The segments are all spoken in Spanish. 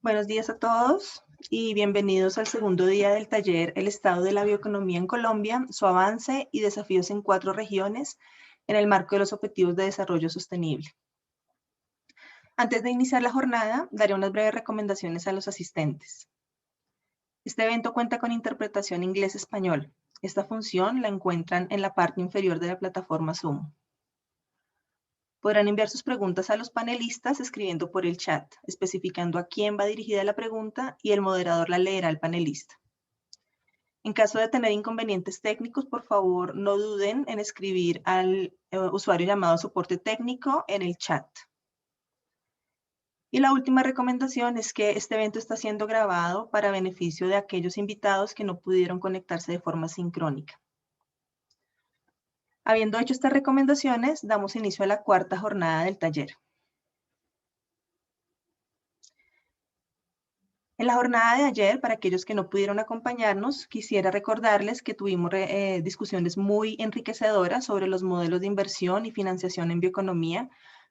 Buenos días a todos y bienvenidos al segundo día del taller El estado de la bioeconomía en Colombia, su avance y desafíos en 4 regiones en el marco de los Objetivos de Desarrollo Sostenible. Antes de iniciar la jornada, daré unas breves recomendaciones a los asistentes. Este evento cuenta con interpretación inglés-español. Esta función la encuentran en la parte inferior de la plataforma Zoom. Podrán enviar sus preguntas a los panelistas escribiendo por el chat, especificando a quién va dirigida la pregunta y el moderador la leerá al panelista. En caso de tener inconvenientes técnicos, por favor, no duden en escribir al usuario llamado soporte técnico en el chat. Y la última recomendación es que este evento está siendo grabado para beneficio de aquellos invitados que no pudieron conectarse de forma sincrónica. Habiendo hecho estas recomendaciones, damos inicio a la cuarta jornada del taller. En la jornada de ayer, para aquellos que no pudieron acompañarnos, quisiera recordarles que tuvimos discusiones muy enriquecedoras sobre los modelos de inversión y financiación en bioeconomía,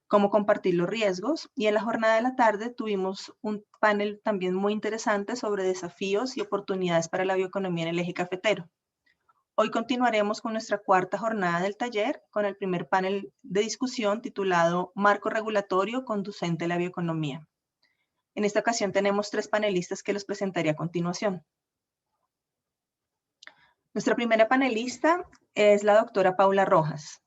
cómo compartir los riesgos, y en la jornada de la tarde tuvimos un panel también muy interesante sobre desafíos y oportunidades para la bioeconomía en el eje cafetero. Hoy continuaremos con nuestra cuarta jornada del taller con el primer panel de discusión titulado Marco regulatorio conducente a la bioeconomía. En esta ocasión tenemos 3 panelistas que los presentaré a continuación. Nuestra primera panelista es la doctora Paula Rojas.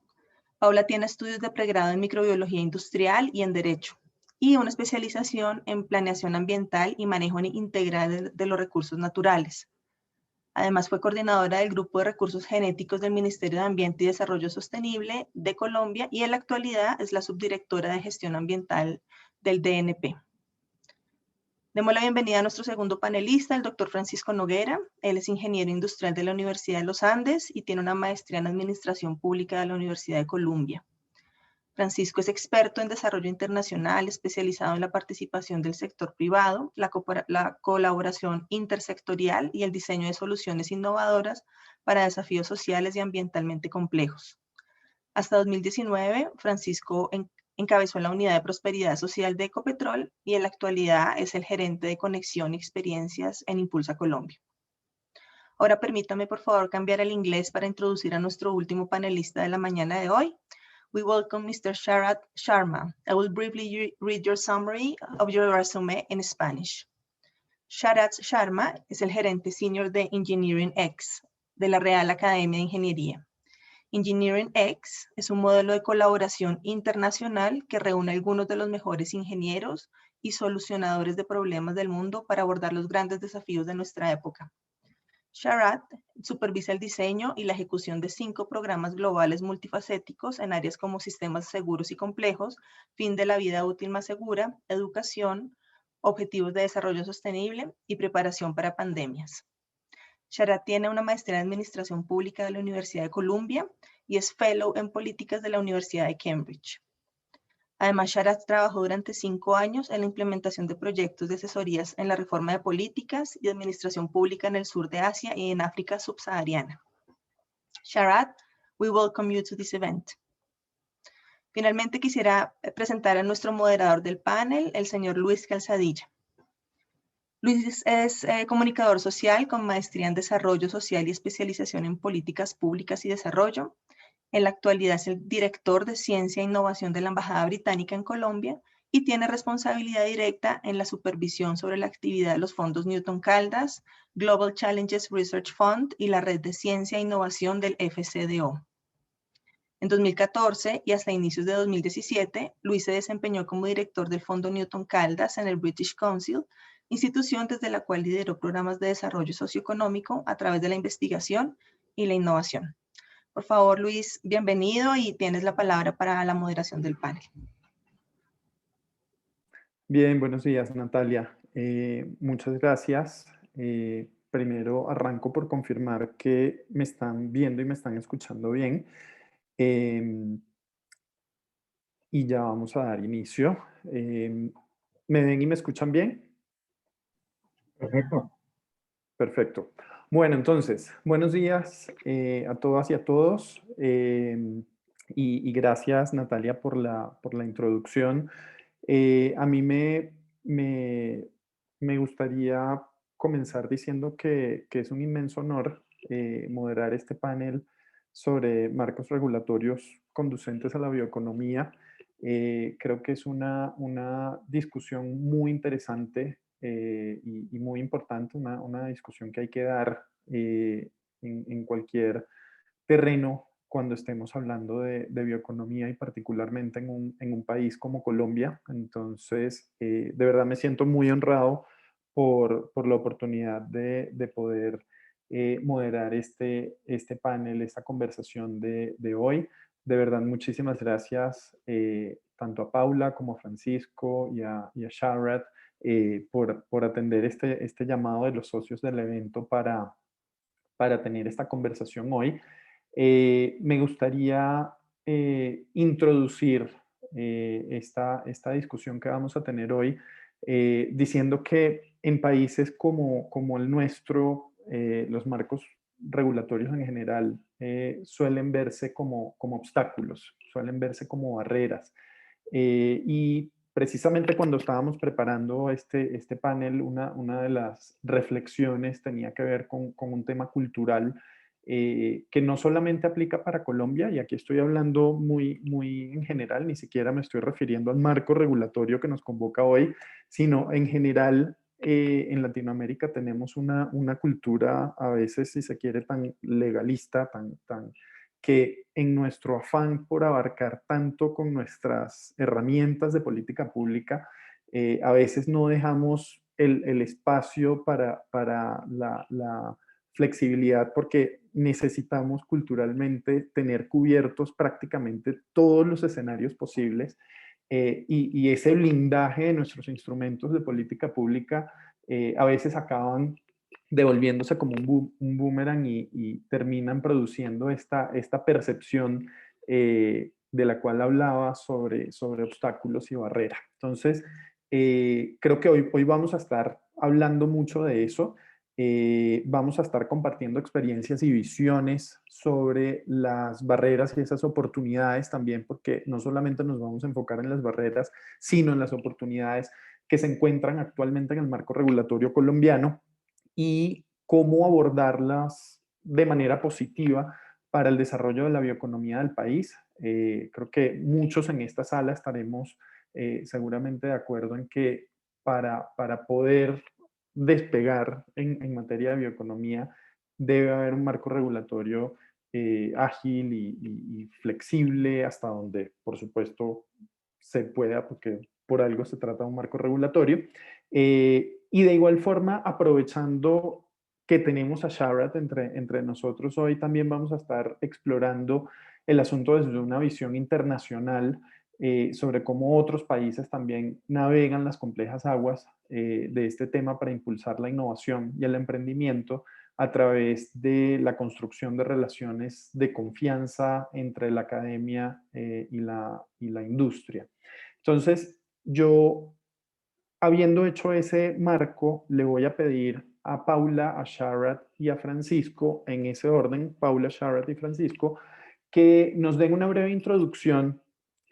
Paula tiene estudios de pregrado en microbiología industrial y en derecho, y una especialización en planeación ambiental y manejo integral de los recursos naturales. Además, fue coordinadora del Grupo de Recursos Genéticos del Ministerio de Ambiente y Desarrollo Sostenible de Colombia y en la actualidad es la subdirectora de gestión ambiental del DNP. Demos la bienvenida a nuestro segundo panelista, el doctor Francisco Noguera. Él es ingeniero industrial de la Universidad de los Andes y tiene una maestría en Administración Pública de la Universidad de Columbia. Francisco es experto en desarrollo internacional, especializado en la participación del sector privado, la colaboración intersectorial y el diseño de soluciones innovadoras para desafíos sociales y ambientalmente complejos. Hasta 2019, Francisco encabezó la unidad de prosperidad social de Ecopetrol y en la actualidad es el gerente de conexión y experiencias en Impulsa Colombia. Ahora permítame por favor cambiar al inglés para introducir a nuestro último panelista de la mañana de hoy. We welcome Mr. Sharad Sharma. I will briefly read your summary of your resume in Spanish. Sharad Sharma es el gerente senior de Engineering X de la Real Academia de Ingeniería. Engineering X es un modelo de colaboración internacional que reúne a algunos de los mejores ingenieros y solucionadores de problemas del mundo para abordar los grandes desafíos de nuestra época. Sharad supervisa el diseño y la ejecución de 5 programas globales multifacéticos en áreas como sistemas seguros y complejos, fin de la vida útil más segura, educación, objetivos de desarrollo sostenible y preparación para pandemias. Sharad tiene una maestría en Administración Pública de la Universidad de Columbia y es Fellow en Políticas de la Universidad de Cambridge. Además, Sharad trabajó durante 5 años en la implementación de proyectos de asesorías en la reforma de políticas y administración pública en el sur de Asia y en África subsahariana. Sharad, we welcome you to this event. Finalmente, quisiera presentar a nuestro moderador del panel, el señor Luis Calzadilla. Luis es comunicador social con maestría en desarrollo social y especialización en políticas públicas y desarrollo. En la actualidad es el director de Ciencia e Innovación de la Embajada Británica en Colombia y tiene responsabilidad directa en la supervisión sobre la actividad de los fondos Newton Caldas, Global Challenges Research Fund y la Red de Ciencia e Innovación del FCDO. En 2014 y hasta inicios de 2017, Luis se desempeñó como director del Fondo Newton Caldas en el British Council, institución desde la cual lideró programas de desarrollo socioeconómico a través de la investigación y la innovación. Por favor, Luis, bienvenido y tienes la palabra para la moderación del panel. Bien, buenos días, Natalia. Muchas gracias. Primero arranco por confirmar que me están viendo y me están escuchando bien. Y ya vamos a dar inicio. ¿Me ven y me escuchan bien? Perfecto. Perfecto. Bueno, entonces, buenos días a todas y a todos. Y gracias, Natalia, por la introducción. A mí me me gustaría comenzar diciendo que es un inmenso honor moderar este panel sobre marcos regulatorios conducentes a la bioeconomía. Creo que es una discusión muy interesante y muy importante, una discusión que hay que dar en cualquier terreno cuando estemos hablando de bioeconomía y particularmente en un país como Colombia. Entonces, de verdad me siento muy honrado por la oportunidad de poder moderar este panel, esta conversación de hoy. De verdad, muchísimas gracias tanto a Paula como a Francisco y a Sharad por atender este llamado de los socios del evento para tener esta conversación hoy. Me gustaría introducir esta discusión que vamos a tener hoy diciendo que en países como el nuestro, los marcos regulatorios en general suelen verse como obstáculos, suelen verse como barreras. Y precisamente cuando estábamos preparando este panel, una de las reflexiones tenía que ver con un tema cultural que no solamente aplica para Colombia, y aquí estoy hablando muy en general, ni siquiera me estoy refiriendo al marco regulatorio que nos convoca hoy, sino en general en Latinoamérica tenemos una cultura a veces, si se quiere, tan legalista, tan que en nuestro afán por abarcar tanto con nuestras herramientas de política pública, a veces no dejamos el espacio para la flexibilidad porque necesitamos culturalmente tener cubiertos prácticamente todos los escenarios posibles y ese blindaje de nuestros instrumentos de política pública a veces acaban devolviéndose como un boomerang y terminan produciendo esta percepción de la cual hablaba sobre obstáculos y barreras. Entonces, creo que hoy vamos a estar hablando mucho de eso. Vamos a estar compartiendo experiencias y visiones sobre las barreras y esas oportunidades también, porque no solamente nos vamos a enfocar en las barreras, sino en las oportunidades que se encuentran actualmente en el marco regulatorio colombiano y cómo abordarlas de manera positiva para el desarrollo de la bioeconomía del país. Creo que muchos en esta sala estaremos seguramente de acuerdo en que para poder despegar en materia de bioeconomía debe haber un marco regulatorio ágil y flexible hasta donde, por supuesto, se pueda, porque por algo se trata de un marco regulatorio. Y de igual forma, aprovechando que tenemos a Sharad entre nosotros hoy, también vamos a estar explorando el asunto desde una visión internacional sobre cómo otros países también navegan las complejas aguas de este tema para impulsar la innovación y el emprendimiento a través de la construcción de relaciones de confianza entre la academia y la industria. Entonces, yo, habiendo hecho ese marco, le voy a pedir a Paula, a Sharad y a Francisco, en ese orden, Paula, Sharad y Francisco, que nos den una breve introducción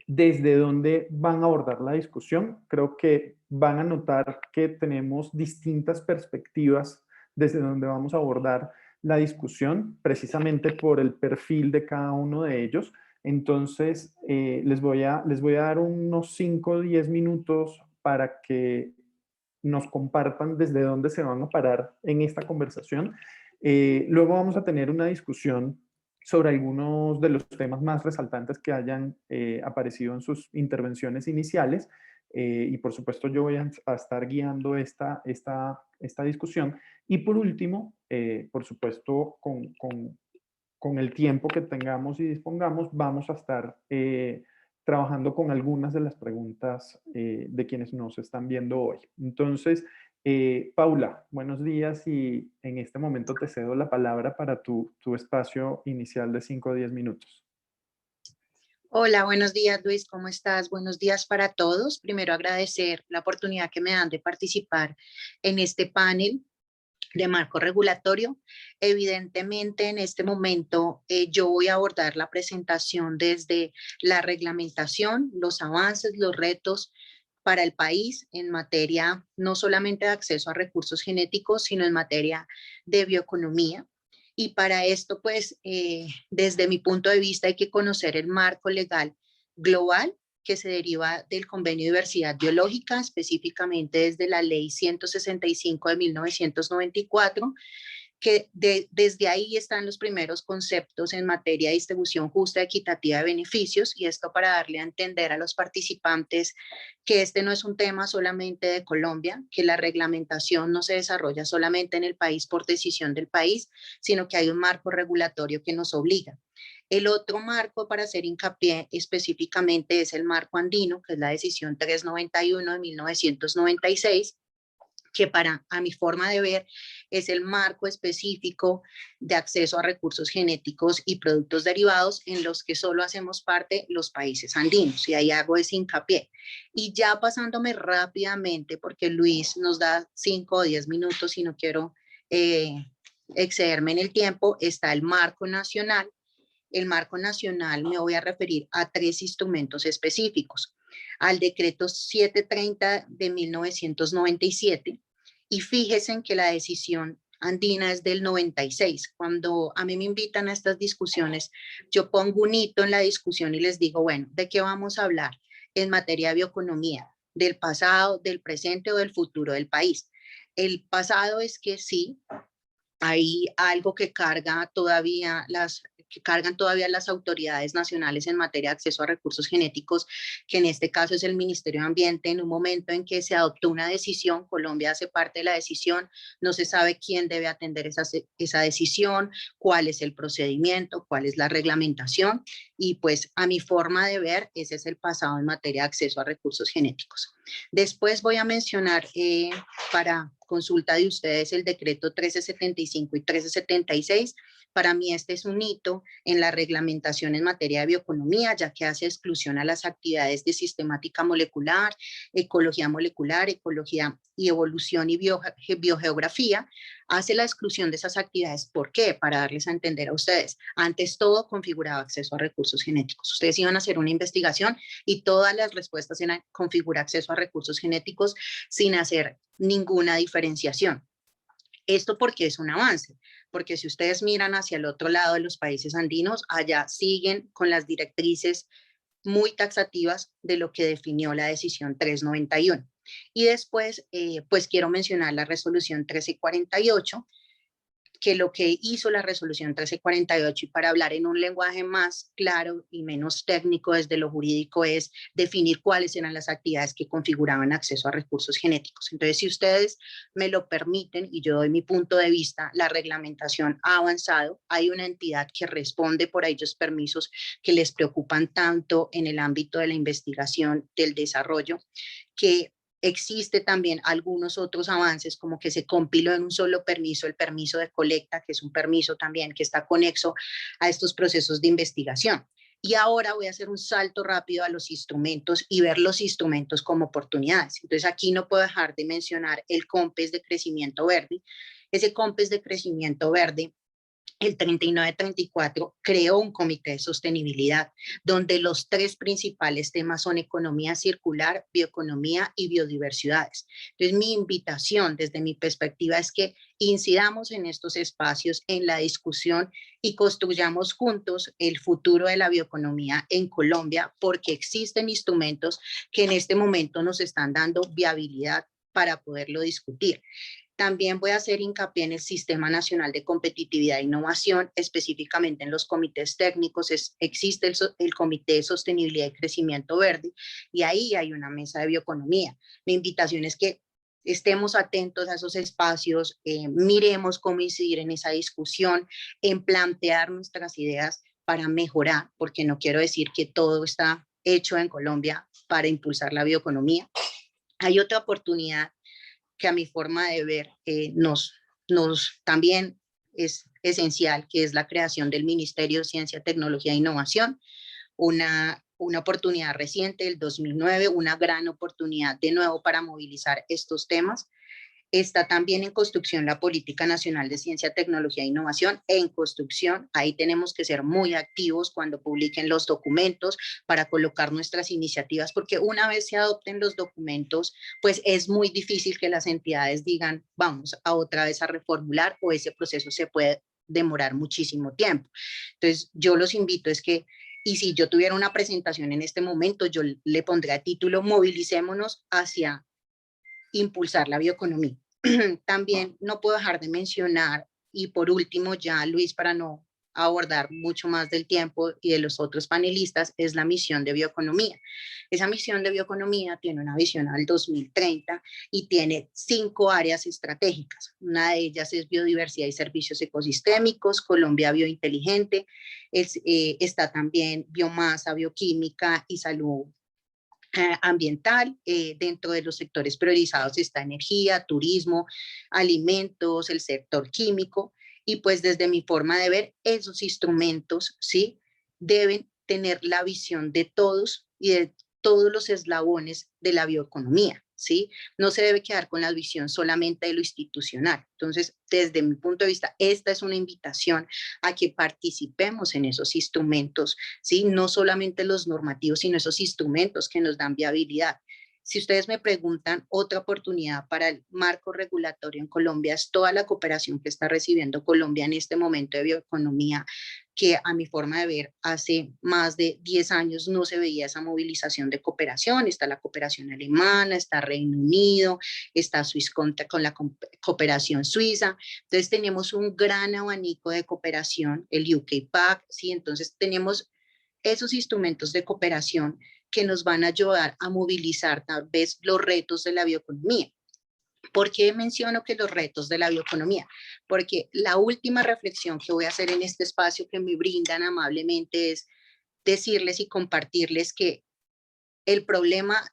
desde donde van a abordar la discusión. Creo que van a notar que tenemos distintas perspectivas desde donde vamos a abordar la discusión, precisamente por el perfil de cada uno de ellos. Entonces, les voy a dar unos 5 o 10 minutos para que nos compartan desde dónde se van a parar en esta conversación. Luego vamos a tener una discusión sobre algunos de los temas más resaltantes que hayan aparecido en sus intervenciones iniciales. Y por supuesto yo voy a estar guiando esta discusión. Y por último, por supuesto, con el tiempo que tengamos y dispongamos, vamos a estar trabajando con algunas de las preguntas de quienes nos están viendo hoy. Entonces, Paula, buenos días y en este momento te cedo la palabra para tu espacio inicial de 5 o 10 minutos. Hola, buenos días Luis, ¿cómo estás? Buenos días para todos. Primero agradecer la oportunidad que me dan de participar en este panel de marco regulatorio. Evidentemente, en este momento yo voy a abordar la presentación desde la reglamentación, los avances, los retos para el país en materia no solamente de acceso a recursos genéticos, sino en materia de bioeconomía. Y para esto, pues, desde mi punto de vista, hay que conocer el marco legal global que se deriva del Convenio de Diversidad Biológica, específicamente desde la Ley 165 de 1994, que desde ahí están los primeros conceptos en materia de distribución justa y equitativa de beneficios, y esto para darle a entender a los participantes que este no es un tema solamente de Colombia, que la reglamentación no se desarrolla solamente en el país por decisión del país, sino que hay un marco regulatorio que nos obliga. El otro marco para hacer hincapié específicamente es el marco andino, que es la decisión 391 de 1996, que a mi forma de ver es el marco específico de acceso a recursos genéticos y productos derivados en los que solo hacemos parte los países andinos, y ahí hago ese hincapié. Y ya pasándome rápidamente, porque Luis nos da 5 o 10 minutos y no quiero excederme en el tiempo, está el marco nacional. El marco nacional me voy a referir a 3 instrumentos específicos: al decreto 730 de 1997, y fíjense en que la decisión andina es del 96. Cuando a mí me invitan a estas discusiones, yo pongo un hito en la discusión y les digo, bueno, ¿de qué vamos a hablar en materia de bioeconomía? ¿Del pasado, del presente o del futuro del país? El pasado es que sí, hay algo que cargan todavía las autoridades nacionales en materia de acceso a recursos genéticos, que en este caso es el Ministerio de Ambiente. En un momento en que se adoptó una decisión, Colombia hace parte de la decisión, no se sabe quién debe atender esa decisión, cuál es el procedimiento, cuál es la reglamentación, y pues a mi forma de ver, ese es el pasado en materia de acceso a recursos genéticos. Después voy a mencionar para consulta de ustedes el decreto 1375 y 1376. Para mí este es un hito en la reglamentación en materia de bioeconomía, ya que hace exclusión a las actividades de sistemática molecular, ecología y evolución y biogeografía. Hace la exclusión de esas actividades. ¿Por qué? Para darles a entender a ustedes. Antes todo configuraba acceso a recursos genéticos. Ustedes iban a hacer una investigación y todas las respuestas eran configurar acceso a recursos genéticos sin hacer ninguna diferenciación. Esto porque es un avance, porque si ustedes miran hacia el otro lado de los países andinos, allá siguen con las directrices muy taxativas de lo que definió la decisión 391. Y después, pues quiero mencionar la resolución 1348, que lo que hizo la resolución 1348, y para hablar en un lenguaje más claro y menos técnico desde lo jurídico, es definir cuáles eran las actividades que configuraban acceso a recursos genéticos. Entonces, si ustedes me lo permiten y yo doy mi punto de vista, la reglamentación ha avanzado. Hay una entidad que responde por ellos permisos que les preocupan tanto en el ámbito de la investigación, del desarrollo, que existe también algunos otros avances, como que se compiló en un solo permiso el permiso de colecta, que es un permiso también que está conexo a estos procesos de investigación. Y ahora voy a hacer un salto rápido a los instrumentos y ver los instrumentos como oportunidades. Entonces aquí no puedo dejar de mencionar el COMPES de crecimiento verde. Ese COMPES de crecimiento verde, el 3934, creó un comité de sostenibilidad donde los 3 principales temas son economía circular, bioeconomía y biodiversidades. Entonces, mi invitación desde mi perspectiva es que incidamos en estos espacios, en la discusión, y construyamos juntos el futuro de la bioeconomía en Colombia, porque existen instrumentos que en este momento nos están dando viabilidad para poderlo discutir. También voy a hacer hincapié en el Sistema Nacional de Competitividad e Innovación, específicamente en los comités técnicos. Existe el Comité de Sostenibilidad y Crecimiento Verde, y ahí hay una mesa de bioeconomía. Mi invitación es que estemos atentos a esos espacios, miremos cómo incidir en esa discusión, en plantear nuestras ideas para mejorar, porque no quiero decir que todo está hecho en Colombia para impulsar la bioeconomía. Hay otra oportunidad que a mi forma de ver también es esencial, que es la creación del Ministerio de Ciencia, Tecnología e Innovación, una oportunidad reciente del 2009, una gran oportunidad de nuevo para movilizar estos temas. Está también en construcción la Política Nacional de Ciencia, Tecnología e Innovación. En construcción, ahí tenemos que ser muy activos cuando publiquen los documentos para colocar nuestras iniciativas, porque una vez se adopten los documentos, pues es muy difícil que las entidades digan, vamos a otra vez a reformular, o ese proceso se puede demorar muchísimo tiempo. Entonces, yo los invito es que, y si yo tuviera una presentación en este momento, yo le pondría título Movilicémonos hacia impulsar la bioeconomía. También no puedo dejar de mencionar, y por último ya, Luis, para no abordar mucho más del tiempo y de los otros panelistas, es la misión de bioeconomía. Esa misión de bioeconomía tiene una visión al 2030 y tiene 5 áreas estratégicas. Una de ellas es biodiversidad y servicios ecosistémicos, Colombia biointeligente, está también biomasa, bioquímica y salud ambiental. Dentro de los sectores priorizados está energía, turismo, alimentos, el sector químico, y pues desde mi forma de ver, esos instrumentos, ¿sí?, deben tener la visión de todos y de todos los eslabones de la bioeconomía, ¿sí? No se debe quedar con la visión solamente de lo institucional. Entonces, desde mi punto de vista, esta es una invitación a que participemos en esos instrumentos, ¿sí? No solamente los normativos, sino esos instrumentos que nos dan viabilidad. Si ustedes me preguntan, otra oportunidad para el marco regulatorio en Colombia es toda la cooperación que está recibiendo Colombia en este momento de bioeconomía, que a mi forma de ver, hace más de 10 años no se veía esa movilización de cooperación. Está la cooperación alemana, está Reino Unido, está Swisscontact con la cooperación suiza. Entonces tenemos un gran abanico de cooperación, el UK PAC, ¿sí? Entonces tenemos esos instrumentos de cooperación que nos van a ayudar a movilizar tal vez los retos de la bioeconomía. ¿Por qué menciono que los retos de la bioeconomía? Porque la última reflexión que voy a hacer en este espacio que me brindan amablemente es decirles y compartirles que el problema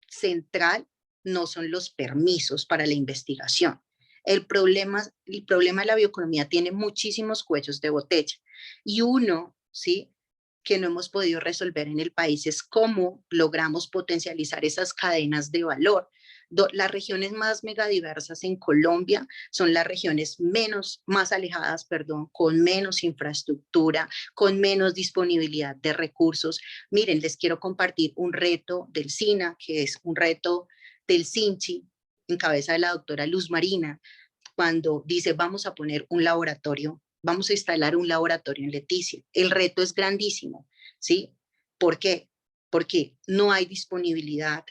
central no son los permisos para la investigación. El problema de la bioeconomía tiene muchísimos cuellos de botella, y uno, ¿sí?, que no hemos podido resolver en el país es cómo logramos potencializar esas cadenas de valor. Las regiones más megadiversas en Colombia son las regiones más alejadas, con menos infraestructura, con menos disponibilidad de recursos. Miren, les quiero compartir un reto del SINA, que es un reto del SINCHI, en cabeza de la doctora Luz Marina, cuando dice vamos a poner un laboratorio, vamos a instalar un laboratorio en Leticia. El reto es grandísimo, ¿sí? ¿Por qué? Porque no hay disponibilidad,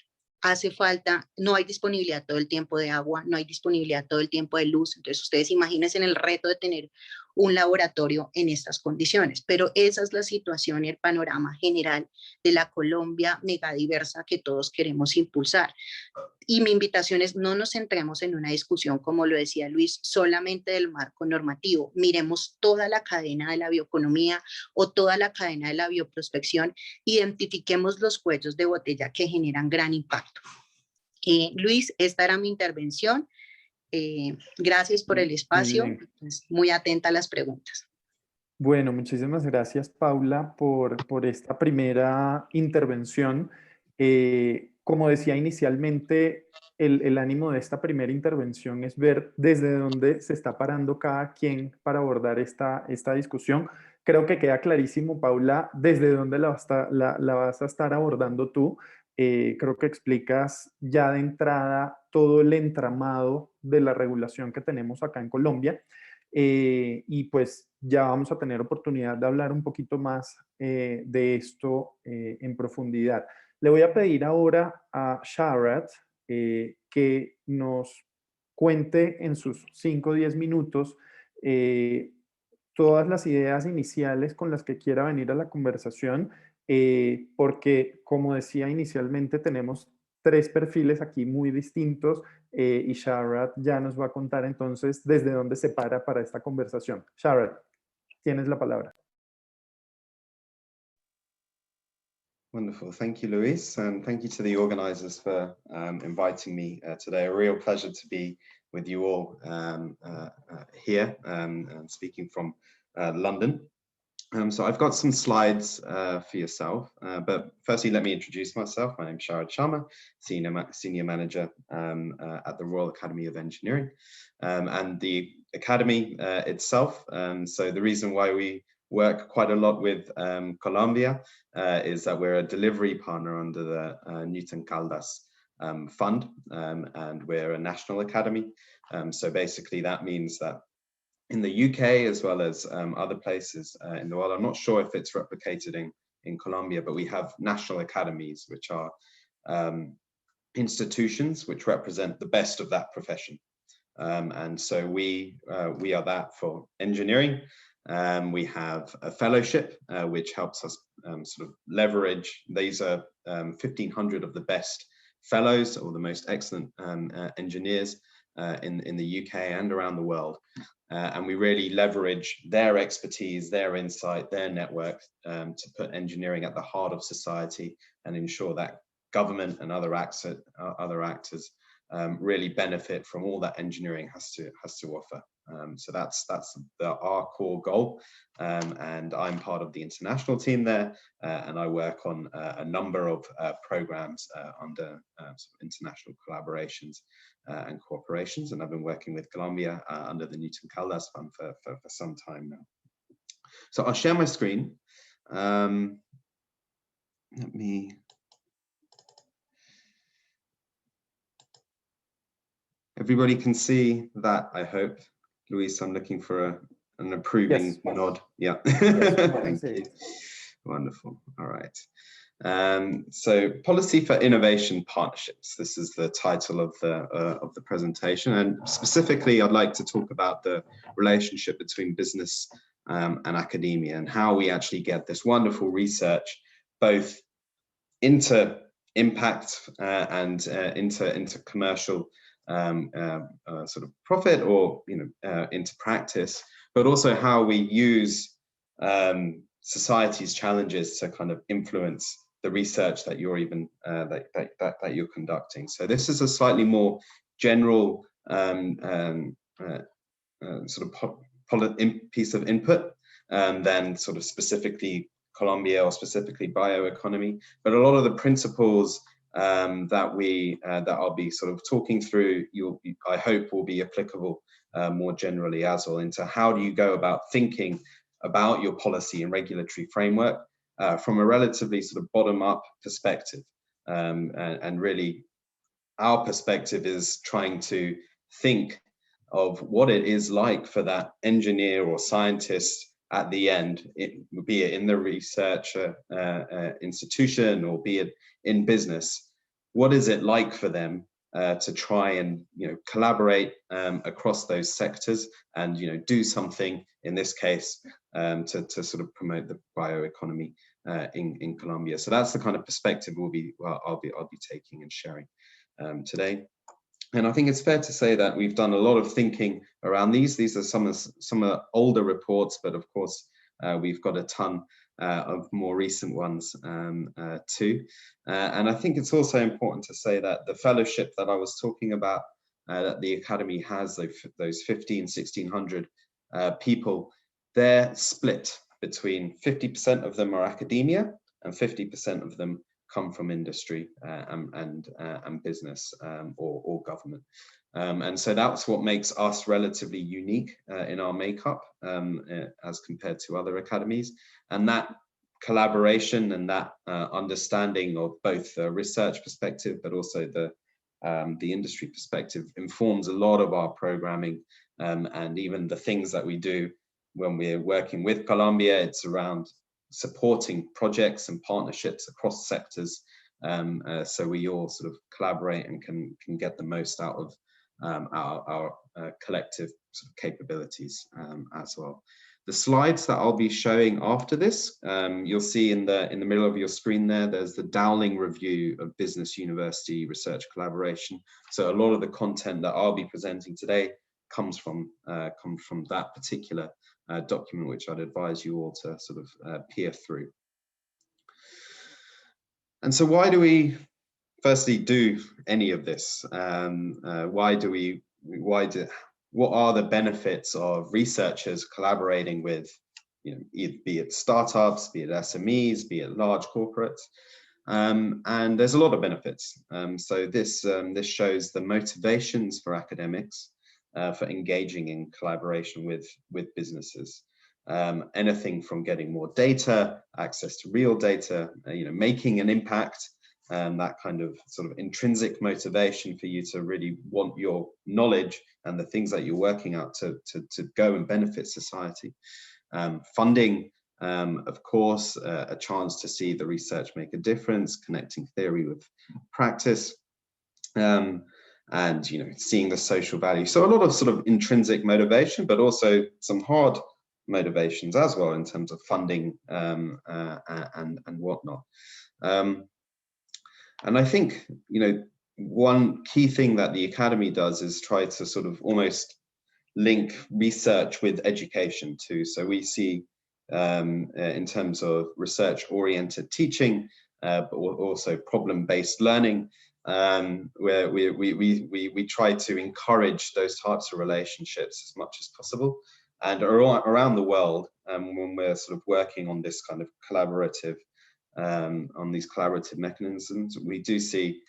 no hay disponibilidad todo el tiempo de agua, no hay disponibilidad todo el tiempo de luz. Entonces ustedes imagínense el reto de tener un laboratorio en estas condiciones, pero esa es la situación y el panorama general de la Colombia megadiversa que todos queremos impulsar. Y mi invitación es no nos centremos en una discusión, como lo decía Luis, solamente del marco normativo. Miremos toda la cadena de la bioeconomía o toda la cadena de la bioprospección, identifiquemos los cuellos de botella que generan gran impacto. Luis, esta era mi intervención. Gracias por el espacio. Muy atenta a las preguntas. Bueno, muchísimas gracias, Paula, por esta primera intervención. Como decía inicialmente, el ánimo de esta primera intervención es ver desde dónde se está parando cada quien para abordar esta discusión. Creo que queda clarísimo, Paula, desde dónde la vas a estar abordando tú. Creo que explicas ya de entrada todo el entramado de la regulación que tenemos acá en Colombia. Y pues ya vamos a tener oportunidad de hablar un poquito más de esto en profundidad. Le voy a pedir ahora a Sharad que nos cuente en sus 5 o 10 minutos todas las ideas iniciales con las que quiera venir a la conversación, porque como decía inicialmente tenemos 3 perfiles aquí muy distintos. Y Sharad ya nos va a contar entonces desde dónde se para esta conversación. Sharad, tienes la palabra. Wonderful. Thank you, Luis, and thank you to the organizers for inviting me today. A real pleasure to be with you all here and speaking from London. So I've got some slides for yourself, but firstly, let me introduce myself. My name is Sharad Sharma, Senior Manager at the Royal Academy of Engineering, and the Academy itself. So the reason why we work quite a lot with Colombia is that we're a delivery partner under the Newton Caldas Fund, and we're a national academy. So basically that means that in the UK, as well as other places in the world, I'm not sure if it's replicated in Colombia, but we have national academies, which are institutions which represent the best of that profession. And so we are that for engineering. We have a fellowship, which helps us sort of leverage. These are 1,500 of the best fellows or the most excellent engineers in the UK and around the world. And we really leverage their expertise, their insight, their network to put engineering at the heart of society and ensure that government and other actors really benefit from all that engineering has to offer. So that's our core goal, and I'm part of the international team there, and I work on a number of programs under sort of international collaborations and cooperations, and I've been working with Colombia under the Newton Caldas Fund for some time now. So I'll share my screen. Let me. Everybody can see that, I hope. Luis, I'm looking for an approving nod. Yeah. Yes, Thank you. Wonderful. All right. So policy for innovation partnerships. This is the title of the presentation, and specifically, I'd like to talk about the relationship between business and academia, and how we actually get this wonderful research both into impact and into commercial sort of profit, or into practice, but also how we use society's challenges to kind of influence the research that you're even that you're conducting. So this is a slightly more general sort of piece of input than sort of specifically Colombia or specifically bioeconomy, but a lot of the principles that I'll be sort of talking through, I hope will be applicable more generally as well, into how do you go about thinking about your policy and regulatory framework from a relatively sort of bottom-up perspective. And really, our perspective is trying to think of what it is like for that engineer or scientist at the end, be it in the research institution or be it in business. What is it like for them to try and collaborate across those sectors and do something, in this case, to sort of promote the bioeconomy in Colombia. So that's the kind of perspective I'll be taking and sharing today. And I think it's fair to say that we've done a lot of thinking around these. These are some older reports, but of course we've got a ton of more recent ones too. And I think it's also important to say that the fellowship that I was talking about, that the Academy has, those 1,600 people, they're split between 50% of them are academia and 50% of them come from industry and business or government. And so that's what makes us relatively unique in our makeup as compared to other academies. And that collaboration and that understanding of both the research perspective, but also the industry perspective, informs a lot of our programming and even the things that we do when we're working with Colombia. It's around supporting projects and partnerships across sectors, so we all sort of collaborate and can get the most out of our collective sort of capabilities as well. The slides that I'll be showing after this, you'll see in the middle of your screen there's the Dowling Review of Business University Research Collaboration. So a lot of the content that I'll be presenting today comes from that particular document, which I'd advise you all to sort of peer through. And so why do we firstly do any of this? What are the benefits of researchers collaborating with you know, be it startups, be it SMEs, be it large corporates. And there's a lot of benefits. So this shows the motivations for academics for engaging in collaboration with businesses. Anything from getting more data, access to real data, you know, making an impact, that kind of sort of intrinsic motivation for you to really want your knowledge and the things that you're working out to go and benefit society. Funding, of course, a chance to see the research make a difference, connecting theory with practice, and you know, seeing the social value. So a lot of sort of intrinsic motivation, but also some hard motivations as well in terms of funding and whatnot. And I think, you know, one key thing that the Academy does is try to sort of almost link research with education too. So we see in terms of research-oriented teaching, but also problem-based learning, where we try to encourage those types of relationships as much as possible. And around the world, when we're sort of working on this kind of collaborative, on these collaborative mechanisms, we do see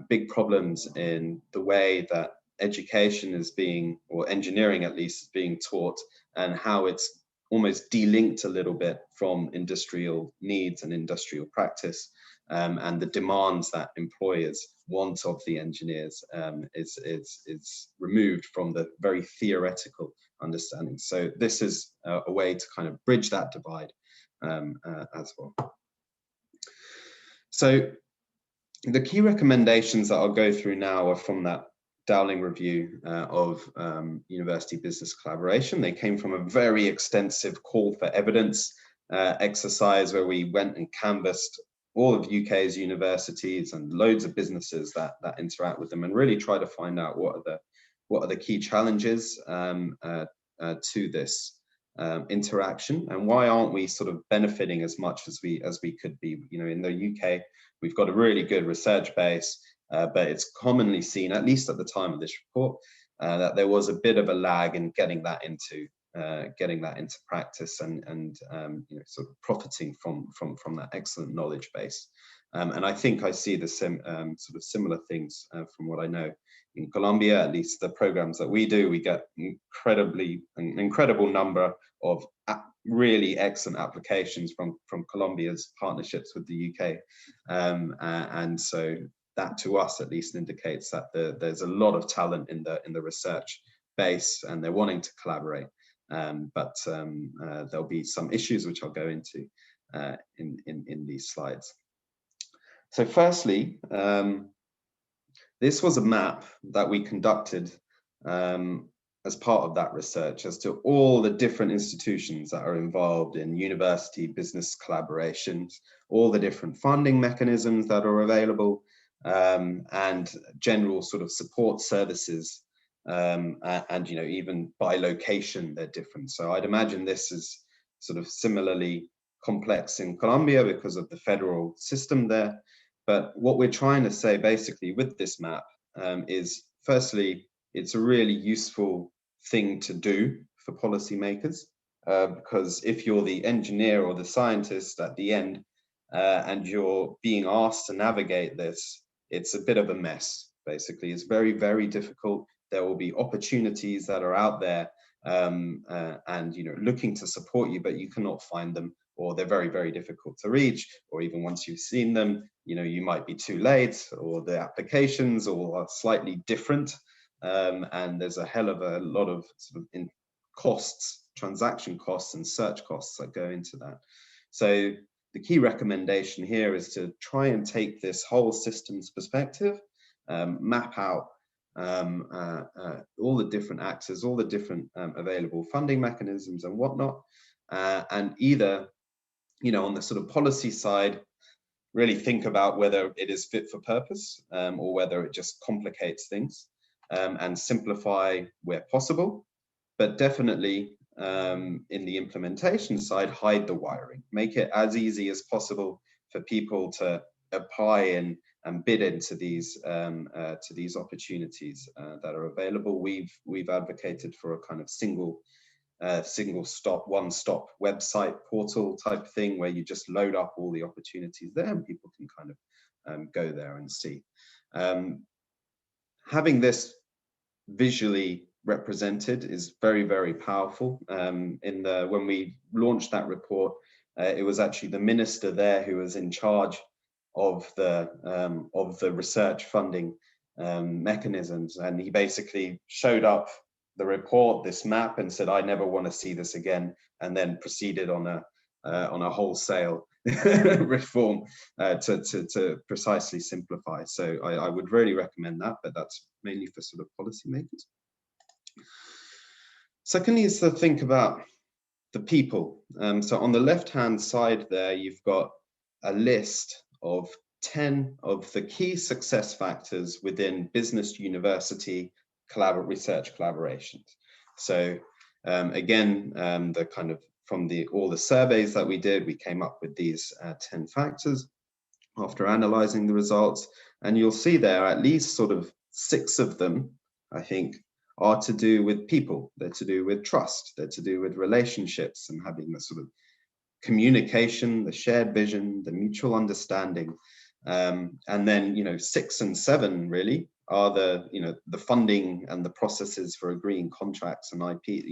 big problems in the way that education is being, or engineering at least, is being taught, and how it's almost delinked a little bit from industrial needs and industrial practice, and the demands that employers want of the engineers is removed from the very theoretical understanding. So this is a way to kind of bridge that divide as well. So the key recommendations that I'll go through now are from that Dowling review of university business collaboration. They came from a very extensive call for evidence exercise where we went and canvassed all of UK's universities and loads of businesses that interact with them, and really try to find out what are the key challenges to this interaction, and why aren't we sort of benefiting as much as we could be. You know, in the UK, we've got a really good research base, but it's commonly seen, at least at the time of this report, that there was a bit of a lag in getting that into practice and you know, sort of profiting from that excellent knowledge base. And I think I see the sort of similar things from what I know in Colombia. At least the programs that we do, we get an incredible number of really excellent applications from Colombia's partnerships with the UK, and so that to us at least indicates that there's a lot of talent in the research base, and they're wanting to collaborate. But there'll be some issues which I'll go into in these slides. So firstly, this was a map that we conducted as part of that research as to all the different institutions that are involved in university business collaborations, all the different funding mechanisms that are available, and general sort of support services. And you know, even by location, they're different. So I'd imagine this is sort of similarly complex in Colombia because of the federal system there. But what we're trying to say basically with this map is, firstly, it's a really useful thing to do for policymakers, because if you're the engineer or the scientist at the end and you're being asked to navigate this, it's a bit of a mess. Basically, it's very, very difficult. There will be opportunities that are out there and you know, looking to support you, but you cannot find them, or they're very, very difficult to reach, or even once you've seen them, you know, you might be too late, or the applications are slightly different, and there's a hell of a lot of sort of costs, transaction costs and search costs that go into that. So the key recommendation here is to try and take this whole systems perspective, map out all the different actors, all the different available funding mechanisms and whatnot, and either, you know, on the sort of policy side, really think about whether it is fit for purpose, or whether it just complicates things, and simplify where possible, but definitely in the implementation side, hide the wiring, make it as easy as possible for people to apply and bid into these opportunities that are available. We've advocated for a kind of single single stop, one-stop website portal type thing where you just load up all the opportunities there and people can kind of go there and see. Having this visually represented is very, very powerful. When we launched that report, it was actually the minister there who was in charge of the research funding mechanisms, and he basically showed up the report, this map, and said, "I never want to see this again," and then proceeded on a wholesale reform to precisely simplify. So I would really recommend that, but that's mainly for sort of policymakers. Secondly is to think about the people. So on the left-hand side there, you've got a list of 10 of the key success factors within business university research collaborations. So again, the kind of from all the surveys that we did, we came up with these 10 factors after analyzing the results. And you'll see there at least sort of 6 of them, I think, are to do with people. They're to do with trust. They're to do with relationships and having the sort of communication, the shared vision, the mutual understanding. And then, 6 and 7 really are the funding and the processes for agreeing contracts and IP.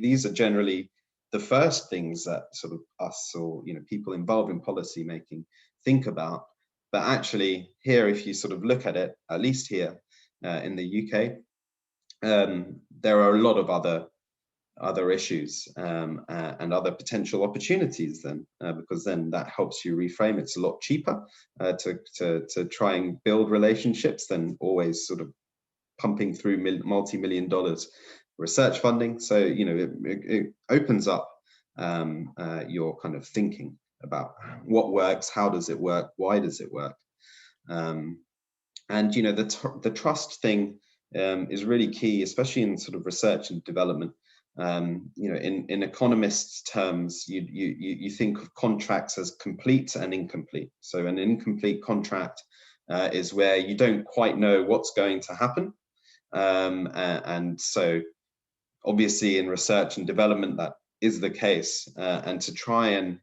These are generally the first things that sort of us or people involved in policy making think about. But actually here, if you sort of look at it, at least here in the UK, there are a lot of other issues and other potential opportunities then, because then that helps you reframe. It's a lot cheaper to try and build relationships than always sort of pumping through multi-million dollars research funding. So it opens up your kind of thinking about what works, how does it work, why does it work, and the trust thing is really key, especially in sort of research and development. In economists' terms, you think of contracts as complete and incomplete. So an incomplete contract is where you don't quite know what's going to happen, and so obviously in research and development that is the case, and to try and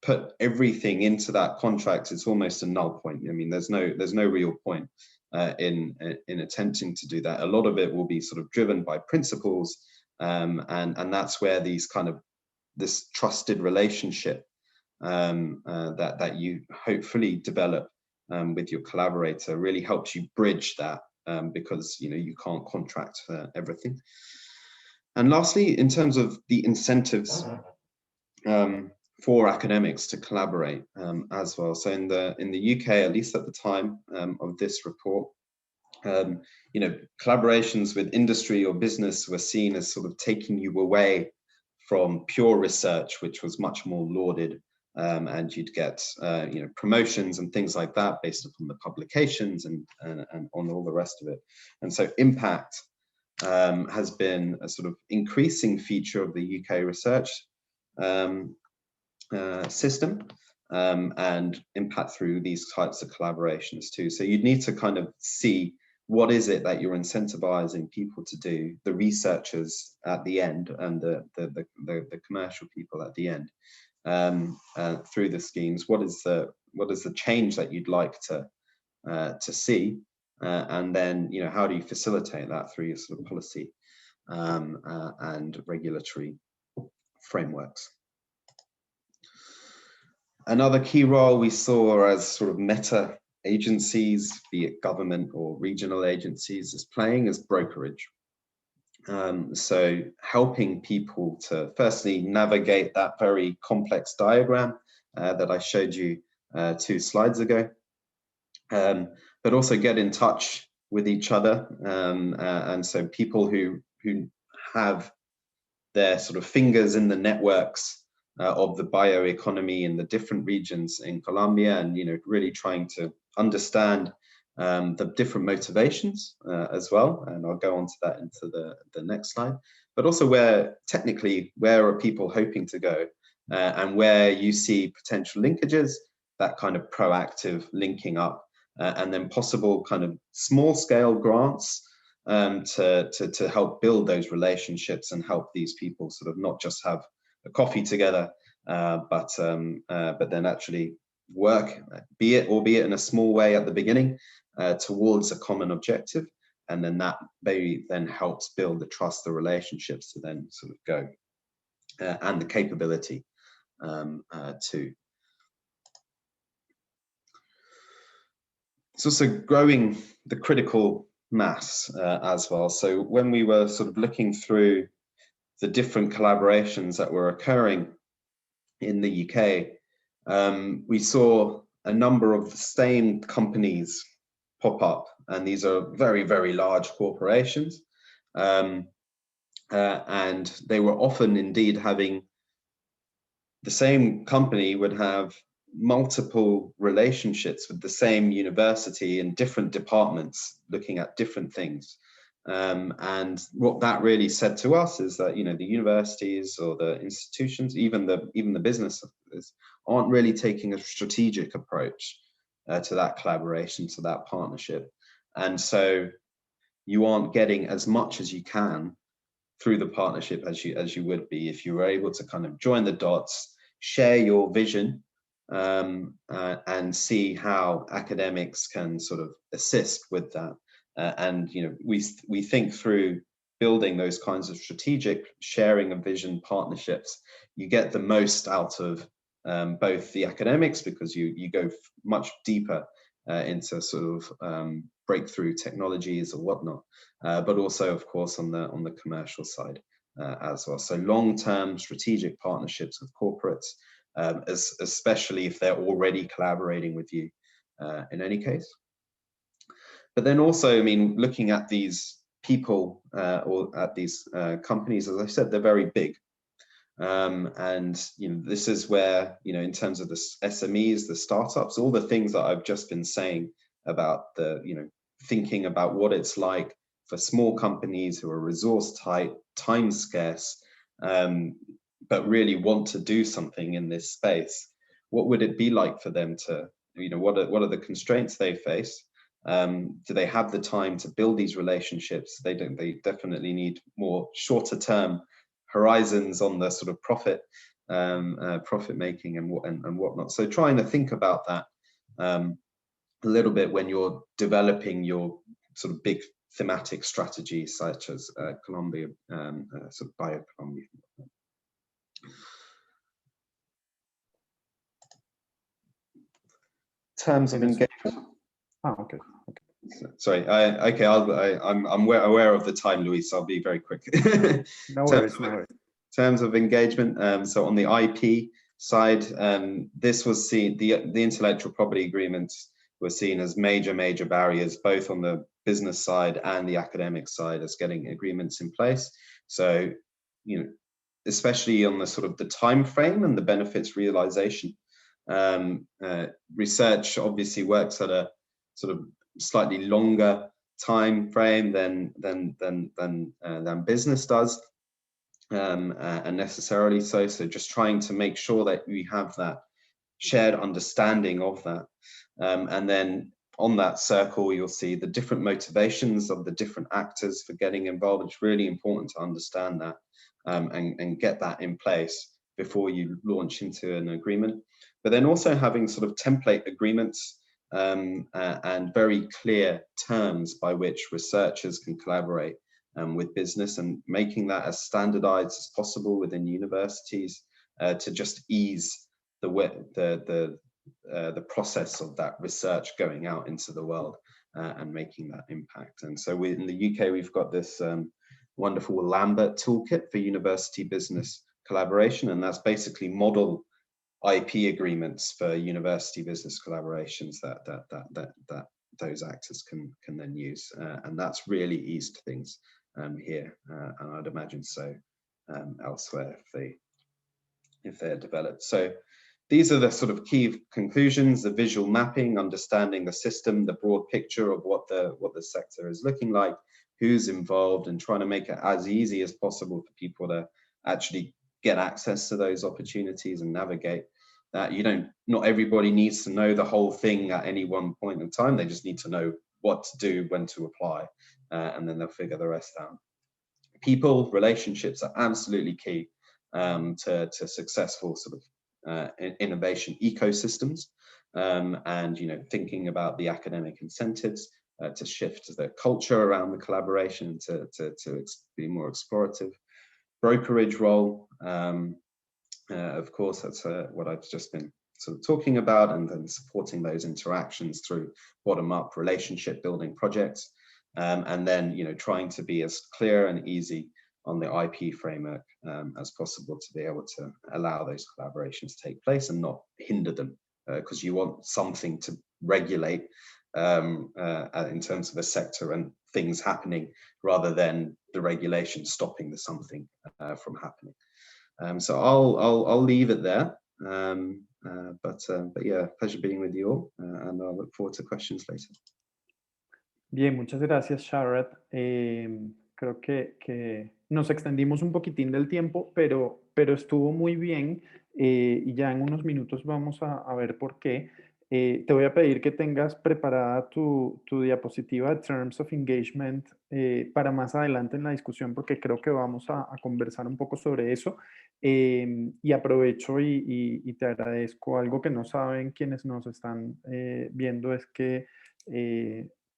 put everything into that contract, it's almost a null point. I mean, there's no real point in attempting to do that. A lot of it will be sort of driven by principles, and that's where this trusted relationship that you hopefully develop with your collaborator really helps you bridge that, because you can't contract for everything. And lastly, in terms of the incentives for academics to collaborate as well. So in the UK, at least at the time of this report, collaborations with industry or business were seen as sort of taking you away from pure research, which was much more lauded, and you'd get promotions and things like that based upon the publications and on all the rest of it. And so impact has been a sort of increasing feature of the UK research system, and impact through these types of collaborations too. So you'd need to kind of see what is it that you're incentivizing people to do, the researchers at the end and the commercial people at the end, through the schemes. What is the change that you'd like to see, and then how do you facilitate that through your sort of policy and regulatory frameworks. Another key role we saw as sort of meta agencies, be it government or regional agencies, is playing as brokerage. So helping people to firstly navigate that very complex diagram that I showed you 2 slides ago, but also get in touch with each other, and so people who have their sort of fingers in the networks of the bioeconomy in the different regions in Colombia, and really trying to understand the different motivations as well, and I'll go on to that into the next slide, but also where are people hoping to go, and where you see potential linkages, that kind of proactive linking up, and then possible kind of small scale grants to help build those relationships and help these people sort of not just have a coffee together, but then actually work, albeit in a small way at the beginning, towards a common objective, and then that maybe then helps build the trust, the relationships to then sort of go, and the capability too. It's also growing the critical mass as well. So when we were sort of looking through the different collaborations that were occurring in the UK, we saw a number of the same companies pop up, and these are very, very large corporations, and they were often indeed having, the same company would have multiple relationships with the same university in different departments looking at different things. And what that really said to us is that, you know, the universities or the institutions, even the businesses, aren't really taking a strategic approach to that collaboration, to that partnership. And so you aren't getting as much as you can through the partnership as you would be if you were able to kind of join the dots, share your vision, and see how academics can sort of assist with that. And you know, we think through building those kinds of strategic sharing of vision partnerships, you get the most out of both the academics, because you go much deeper into sort of breakthrough technologies or whatnot, but also of course on the commercial side as well. So long-term strategic partnerships with corporates, especially if they're already collaborating with you in any case. But then also, I mean, looking at these people or at these companies, as I said, they're very big. And you know, this is where, you know, in terms of the SMEs, the startups, all the things that I've just been saying about the, you know, thinking about what it's like for small companies who are resource tight, time scarce, but really want to do something in this space. What would it be like for them to, you know, what are the constraints they face? Do they have the time to build these relationships? They don't. They definitely need more shorter term horizons on the sort of profit making and whatnot. So trying to think about that a little bit when you're developing your sort of big thematic strategies, such as Colombia, sort of BioColombia. Terms of engagement. Oh, okay. Sorry. I'm aware of the time, Luis. I'll be very quick. No worries. No worries. Terms of engagement. So on the IP side, this was seen, the intellectual property agreements were seen as major barriers, both on the business side and the academic side, as getting agreements in place. So, you know, especially on the sort of the time frame and the benefits realization. Research obviously works at a sort of slightly longer time frame than business does, and necessarily so. So just trying to make sure that we have that shared understanding of that, and then on that circle you'll see the different motivations of the different actors for getting involved. It's really important to understand that, and get that in place before you launch into an agreement. But then also having sort of template agreements, and very clear terms by which researchers can collaborate with business, and making that as standardized as possible within universities, to just ease the process of that research going out into the world, and making that impact. And so in the UK, we've got this wonderful Lambert toolkit for university business collaboration, and that's basically model IP agreements for university business collaborations that those actors can then use, and that's really eased things here, and I'd imagine so elsewhere if they're developed. So these are the sort of key conclusions: the visual mapping, understanding the system, the broad picture of what the sector is looking like, who's involved, and trying to make it as easy as possible for people to actually get access to those opportunities and navigate that. Not everybody needs to know the whole thing at any one point in time. They just need to know what to do, when to apply, and then they'll figure the rest out. People, relationships are absolutely key to successful sort of innovation ecosystems, and thinking about the academic incentives to shift the culture around the collaboration to be more explorative. Brokerage role, of course, that's what I've just been sort of talking about, and then supporting those interactions through bottom-up relationship building projects, and then trying to be as clear and easy on the IP framework as possible to be able to allow those collaborations to take place and not hinder them, because you want something to regulate in terms of a sector and things happening, rather than the regulation stopping the something from happening. So I'll leave it there. But yeah, pleasure being with you all, and I'll look forward to questions later. Bien, muchas gracias, Sharat. Creo que nos extendimos un poquitín del tiempo, pero estuvo muy bien, y ya en unos minutos vamos a ver por qué. Te voy a pedir que tengas preparada tu diapositiva de Terms of Engagement para más adelante en la discusión, porque creo que vamos a conversar un poco sobre eso. Y aprovecho y te agradezco. Algo que no saben quienes nos están viendo es que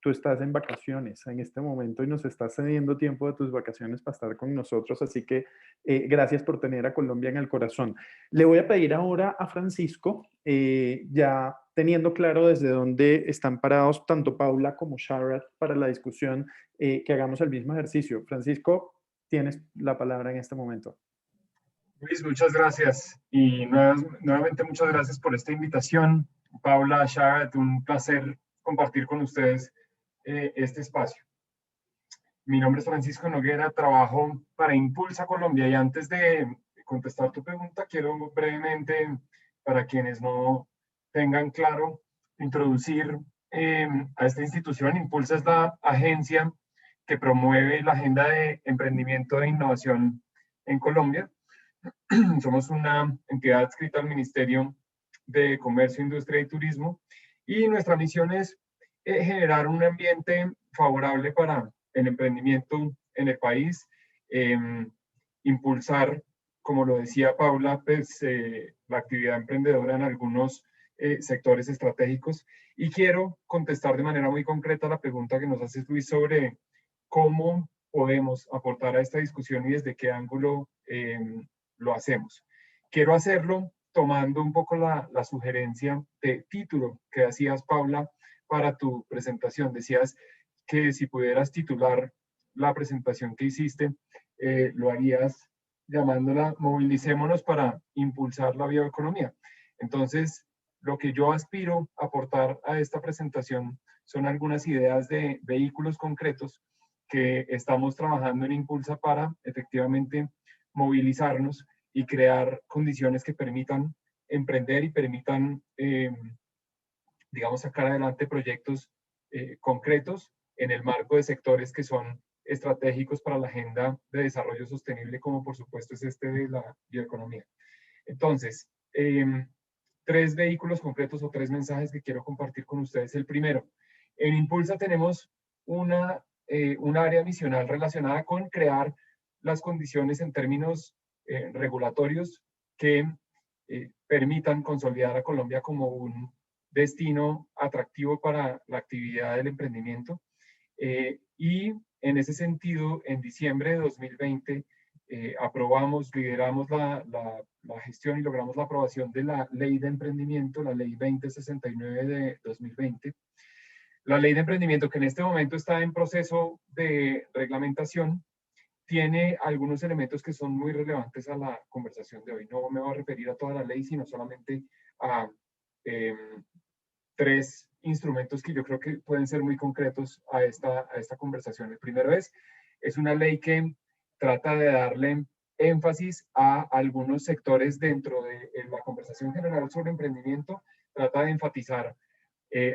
tú estás en vacaciones en este momento y nos estás cediendo tiempo de tus vacaciones para estar con nosotros, así que gracias por tener a Colombia en el corazón. Le voy a pedir ahora a Francisco, ya teniendo claro desde dónde están parados tanto Paula como Sharat para la discusión, que hagamos el mismo ejercicio. Francisco, tienes la palabra en este momento. Luis, muchas gracias. Y nuevamente muchas gracias por esta invitación. Paula, Sharat, un placer compartir con ustedes este espacio. Mi nombre es Francisco Noguera, trabajo para Impulsa Colombia, y antes de contestar tu pregunta, quiero brevemente, para quienes no tengan claro, introducir a esta institución. Impulsa es la agencia que promueve la agenda de emprendimiento e innovación en Colombia. Somos una entidad adscrita al Ministerio de Comercio, Industria y Turismo, y nuestra misión es generar un ambiente favorable para el emprendimiento en el país, impulsar, como lo decía Paula, pues, la actividad emprendedora en algunos sectores estratégicos. Y quiero contestar de manera muy concreta la pregunta que nos hace Luis sobre cómo podemos aportar a esta discusión y desde qué ángulo lo hacemos. Quiero hacerlo tomando un poco la sugerencia de título que hacías, Paula, para tu presentación. Decías que si pudieras titular la presentación que hiciste, lo harías llamándola Movilicémonos para impulsar la bioeconomía. Entonces, lo que yo aspiro a aportar a esta presentación son algunas ideas de vehículos concretos que estamos trabajando en Impulsa para efectivamente movilizarnos y crear condiciones que permitan emprender y permitan digamos, sacar adelante proyectos concretos en el marco de sectores que son estratégicos para la agenda de desarrollo sostenible, como por supuesto es este de la bioeconomía. Entonces, 3 vehículos concretos o 3 mensajes que quiero compartir con ustedes. El primero, en Impulsa tenemos un área misional relacionada con crear las condiciones en términos regulatorios que permitan consolidar a Colombia como un destino atractivo para la actividad del emprendimiento. Y en ese sentido, en diciembre de 2020, lideramos la gestión y logramos la aprobación de la Ley de Emprendimiento, la Ley 2069 de 2020. La Ley de Emprendimiento, que en este momento está en proceso de reglamentación, tiene algunos elementos que son muy relevantes a la conversación de hoy. No me voy a referir a toda la ley, sino solamente a 3 instrumentos que yo creo que pueden ser muy concretos a esta conversación. El primero es una ley que trata de darle énfasis a algunos sectores dentro de la conversación general sobre emprendimiento. Trata de enfatizar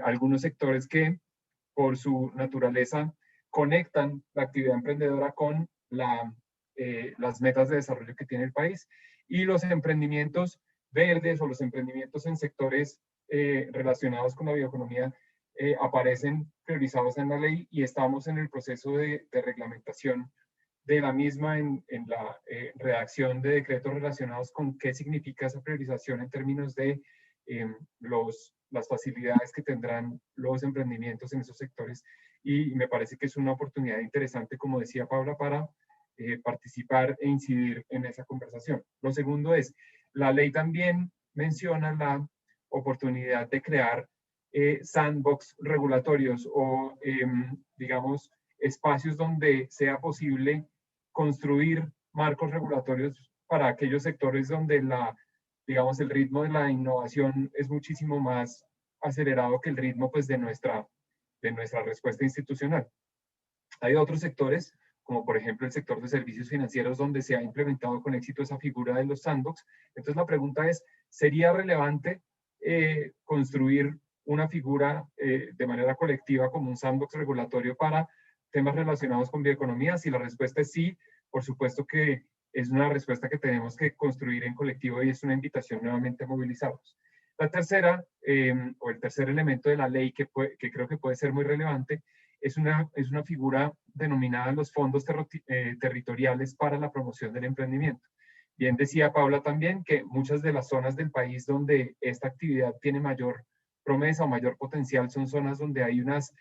algunos sectores que por su naturaleza conectan la actividad emprendedora con las metas de desarrollo que tiene el país, y los emprendimientos verdes o los emprendimientos en sectores relacionados con la bioeconomía aparecen priorizados en la ley y estamos en el proceso de reglamentación de la misma en la redacción de decretos relacionados con qué significa esa priorización en términos de las facilidades que tendrán los emprendimientos en esos sectores. Y me parece que es una oportunidad interesante, como decía Paula, para participar e incidir en esa conversación. Lo segundo es, la ley también menciona la oportunidad de crear sandbox regulatorios o, digamos, espacios donde sea posible construir marcos regulatorios para aquellos sectores donde digamos, el ritmo de la innovación es muchísimo más acelerado que el ritmo pues, de nuestra respuesta institucional. Hay otros sectores, como por ejemplo el sector de servicios financieros, donde se ha implementado con éxito esa figura de los sandbox. Entonces la pregunta es, ¿sería relevante construir una figura de manera colectiva como un sandbox regulatorio para temas relacionados con bioeconomía? Si la respuesta es sí, por supuesto que es una respuesta que tenemos que construir en colectivo y es una invitación nuevamente a movilizarnos. La tercera, o el tercer elemento de la ley que creo que puede ser muy relevante, es una figura denominada los fondos territoriales para la promoción del emprendimiento. Bien decía Paula también que muchas de las zonas del país donde esta actividad tiene mayor promesa o mayor potencial son zonas donde hay unas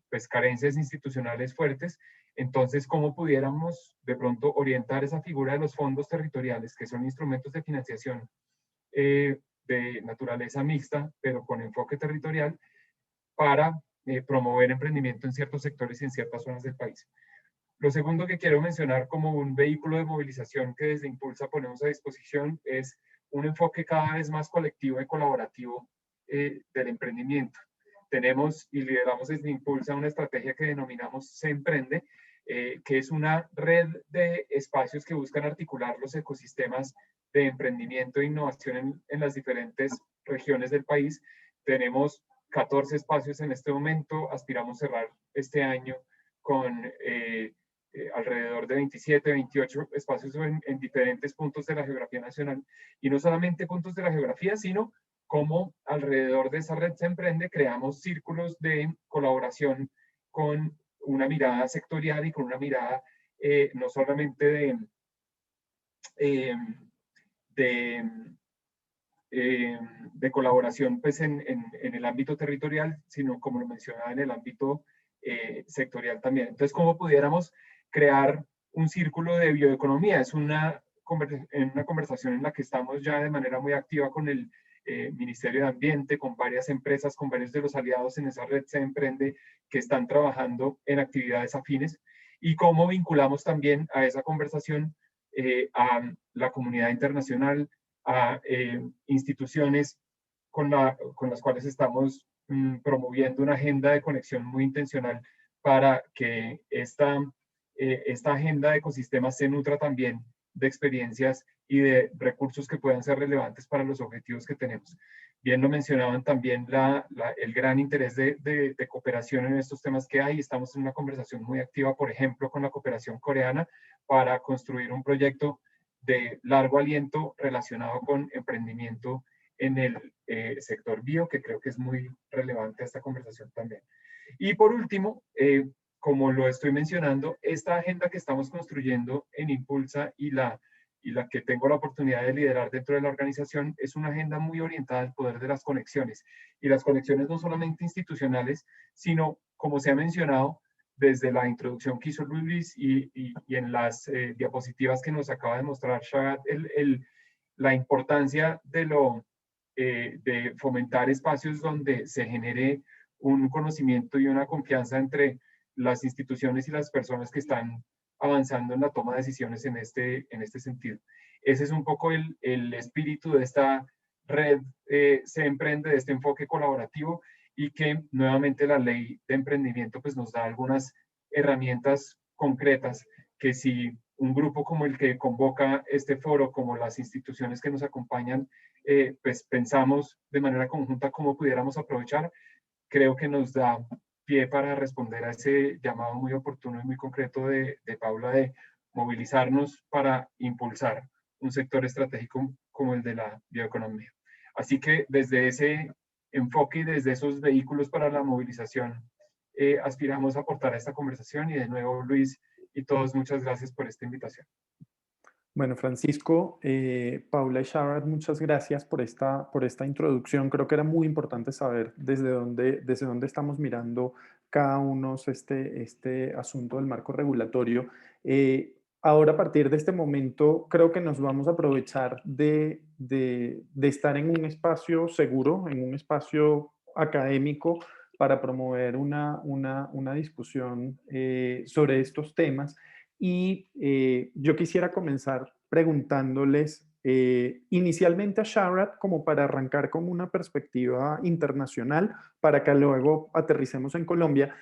pues, carencias institucionales fuertes. Entonces, ¿cómo pudiéramos de pronto orientar esa figura de los fondos territoriales, que son instrumentos de financiación de naturaleza mixta, pero con enfoque territorial, para promover emprendimiento en ciertos sectores y en ciertas zonas del país? Lo segundo que quiero mencionar como un vehículo de movilización que desde Impulsa ponemos a disposición es un enfoque cada vez más colectivo y colaborativo del emprendimiento. Tenemos y lideramos desde Impulsa una estrategia que denominamos Se Emprende, que es una red de espacios que buscan articular los ecosistemas de emprendimiento e innovación en las diferentes regiones del país. Tenemos 14 espacios en este momento, aspiramos cerrar este año con alrededor de 27, 28 espacios en diferentes puntos de la geografía nacional. Y no solamente puntos de la geografía, sino como alrededor de esa red Se Emprende creamos círculos de colaboración con una mirada sectorial y con una mirada no solamente de colaboración pues, en el ámbito territorial, sino como lo mencionaba en el ámbito sectorial también. Entonces, ¿cómo pudiéramos crear un círculo de bioeconomía? Es una conversación en la que estamos ya de manera muy activa con el Ministerio de Ambiente, con varias empresas, con varios de los aliados en esa red Se Emprende que están trabajando en actividades afines, y cómo vinculamos también a esa conversación a la comunidad internacional, a instituciones con las cuales estamos promoviendo una agenda de conexión muy intencional para que esta agenda de ecosistemas se nutra también de experiencias y de recursos que puedan ser relevantes para los objetivos que tenemos. Bien lo mencionaban también el gran interés de cooperación en estos temas que hay. Estamos en una conversación muy activa, por ejemplo, con la cooperación coreana para construir un proyecto de largo aliento relacionado con emprendimiento en el sector bio, que creo que es muy relevante a esta conversación también. Y por último, como lo estoy mencionando, esta agenda que estamos construyendo en Impulsa y la que tengo la oportunidad de liderar dentro de la organización es una agenda muy orientada al poder de las conexiones. Y las conexiones no solamente institucionales, sino, como se ha mencionado, desde la introducción que hizo Luis y en las diapositivas que nos acaba de mostrar Shagat, la importancia de fomentar espacios donde se genere un conocimiento y una confianza entre las instituciones y las personas que están avanzando en la toma de decisiones en este sentido. Ese es un poco el espíritu de esta red Se Emprende, de este enfoque colaborativo, y que nuevamente la ley de emprendimiento pues nos da algunas herramientas concretas que si un grupo como el que convoca este foro, como las instituciones que nos acompañan, pues pensamos de manera conjunta cómo pudiéramos aprovechar, creo que nos da pie para responder a ese llamado muy oportuno y muy concreto de Paula de movilizarnos para impulsar un sector estratégico como el de la bioeconomía. Así que desde ese enfoque y desde esos vehículos para la movilización aspiramos a aportar a esta conversación. Y de nuevo, Luis y todos, muchas gracias por esta invitación. Bueno, Francisco, Paula y Sharad, muchas gracias por esta introducción. Creo que era muy importante saber desde dónde estamos mirando cada uno este asunto del marco regulatorio. Ahora, a partir de este momento, creo que nos vamos a aprovechar de estar en un espacio seguro, en un espacio académico, para promover una discusión sobre estos temas. Y yo quisiera comenzar preguntándoles inicialmente a Sharad, como para arrancar con una perspectiva internacional, para que luego aterricemos en Colombia.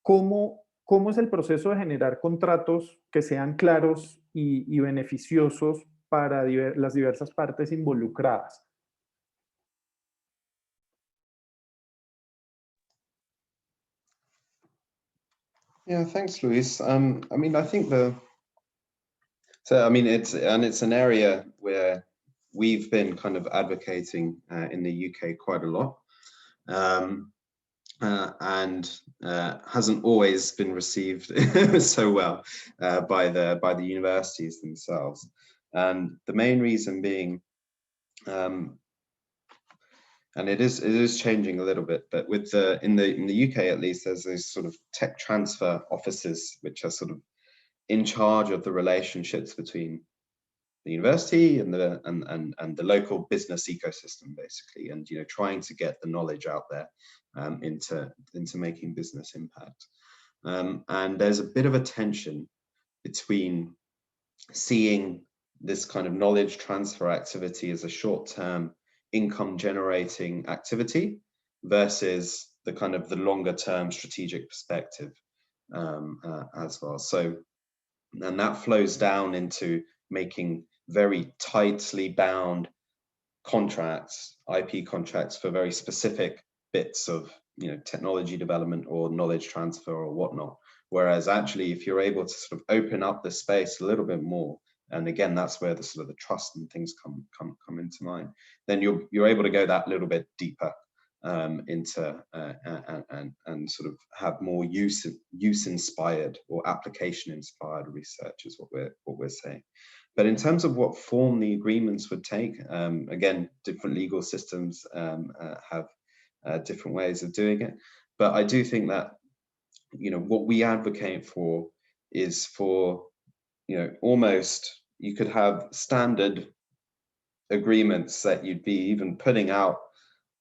¿Cómo es el proceso de generar contratos que sean claros y beneficiosos para las diversas partes involucradas? Yeah, thanks, Luis. I mean, I think it's an area where we've been kind of advocating in the UK quite a lot, and hasn't always been received so well by the universities themselves. And the main reason being, and it is changing a little bit, but with in the UK at least, there's these sort of tech transfer offices which are sort of in charge of the relationships between the university and the local business ecosystem, basically, and trying to get the knowledge out there into making business impact. And there's a bit of a tension between seeing this kind of knowledge transfer activity as a short-term income generating activity versus the kind of the longer term strategic perspective as well. So, and that flows down into making very tightly bound contracts, IP contracts for very specific bits of technology development or knowledge transfer or whatnot. Whereas actually, if you're able to sort of open up the space a little bit more, and again, that's where the sort of the trust and things come into mind, then you're able to go that little bit deeper into and sort of have more use inspired or application inspired research is what we're saying. But in terms of what form the agreements would take, again, different legal systems have different ways of doing it. But I do think that what we advocate for is for almost, you could have standard agreements that you'd be even putting out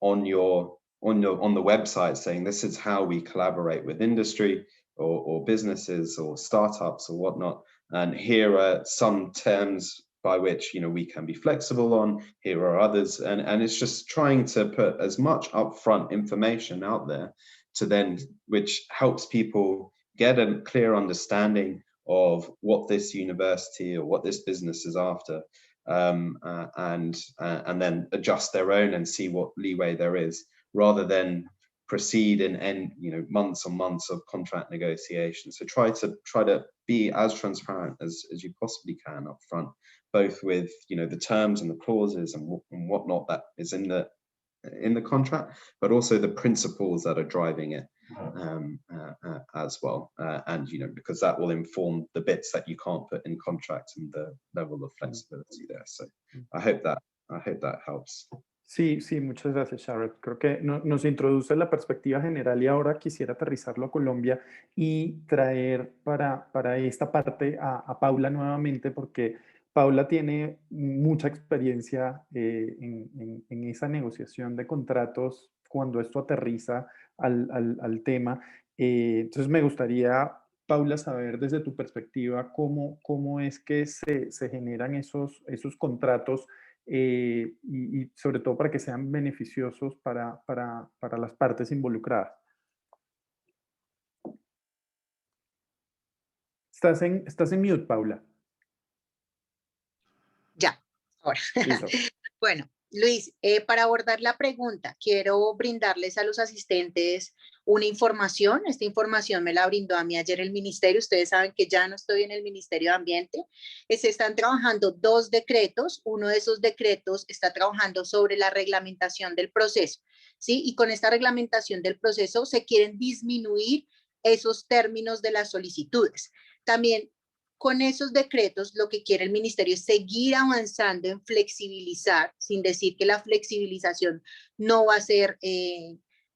on the website, saying this is how we collaborate with industry or businesses or startups or whatnot, and here are some terms by which we can be flexible on, here are others, and it's just trying to put as much upfront information out there to then, which helps people get a clear understanding of what this university or what this business is after, and then adjust their own and see what leeway there is, rather than proceed in months and months of contract negotiation. So try to be as transparent as you possibly can up front, both with the terms and the clauses and whatnot that is in the contract, but also the principles that are driving it as well, and because that will inform the bits that you can't put in contract and the level of flexibility there. So I hope that helps. Sí, muchas gracias, Sharad. Creo que nos introduce la perspectiva general y ahora quisiera aterrizarlo a Colombia y traer para esta parte a Paula nuevamente, porque Paula tiene mucha experiencia en esa negociación de contratos cuando esto aterriza al tema. Entonces me gustaría, Paula, saber desde tu perspectiva cómo es que se generan esos contratos, y sobre todo para que sean beneficiosos para las partes involucradas. Estás en mute, Paula. Ya, ahora. Listo. Bueno, Luis, para abordar la pregunta, quiero brindarles a los asistentes una información. Esta información me la brindó a mí ayer el ministerio. Ustedes saben que ya no estoy en el Ministerio de Ambiente. Se están trabajando 2 decretos. Uno de esos decretos está trabajando sobre la reglamentación del proceso, ¿sí? Y con esta reglamentación del proceso se quieren disminuir esos términos de las solicitudes. También con esos decretos lo que quiere el ministerio es seguir avanzando en flexibilizar, sin decir que la flexibilización no va a ser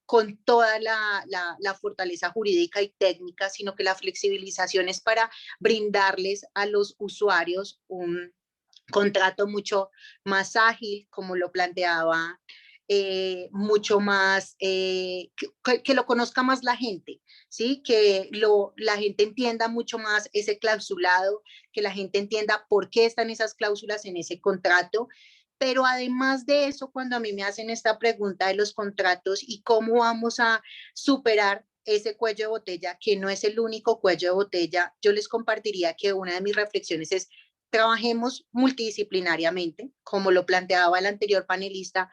con toda la fortaleza jurídica y técnica, sino que la flexibilización es para brindarles a los usuarios un contrato mucho más ágil, como lo planteaba, mucho más, que lo conozca más la gente, ¿sí? Que la gente entienda mucho más ese clausulado, que la gente entienda por qué están esas cláusulas en ese contrato. Pero además de eso, cuando a mí me hacen esta pregunta de los contratos y cómo vamos a superar ese cuello de botella, que no es el único cuello de botella, yo les compartiría que una de mis reflexiones es: trabajemos multidisciplinariamente, como lo planteaba el anterior panelista.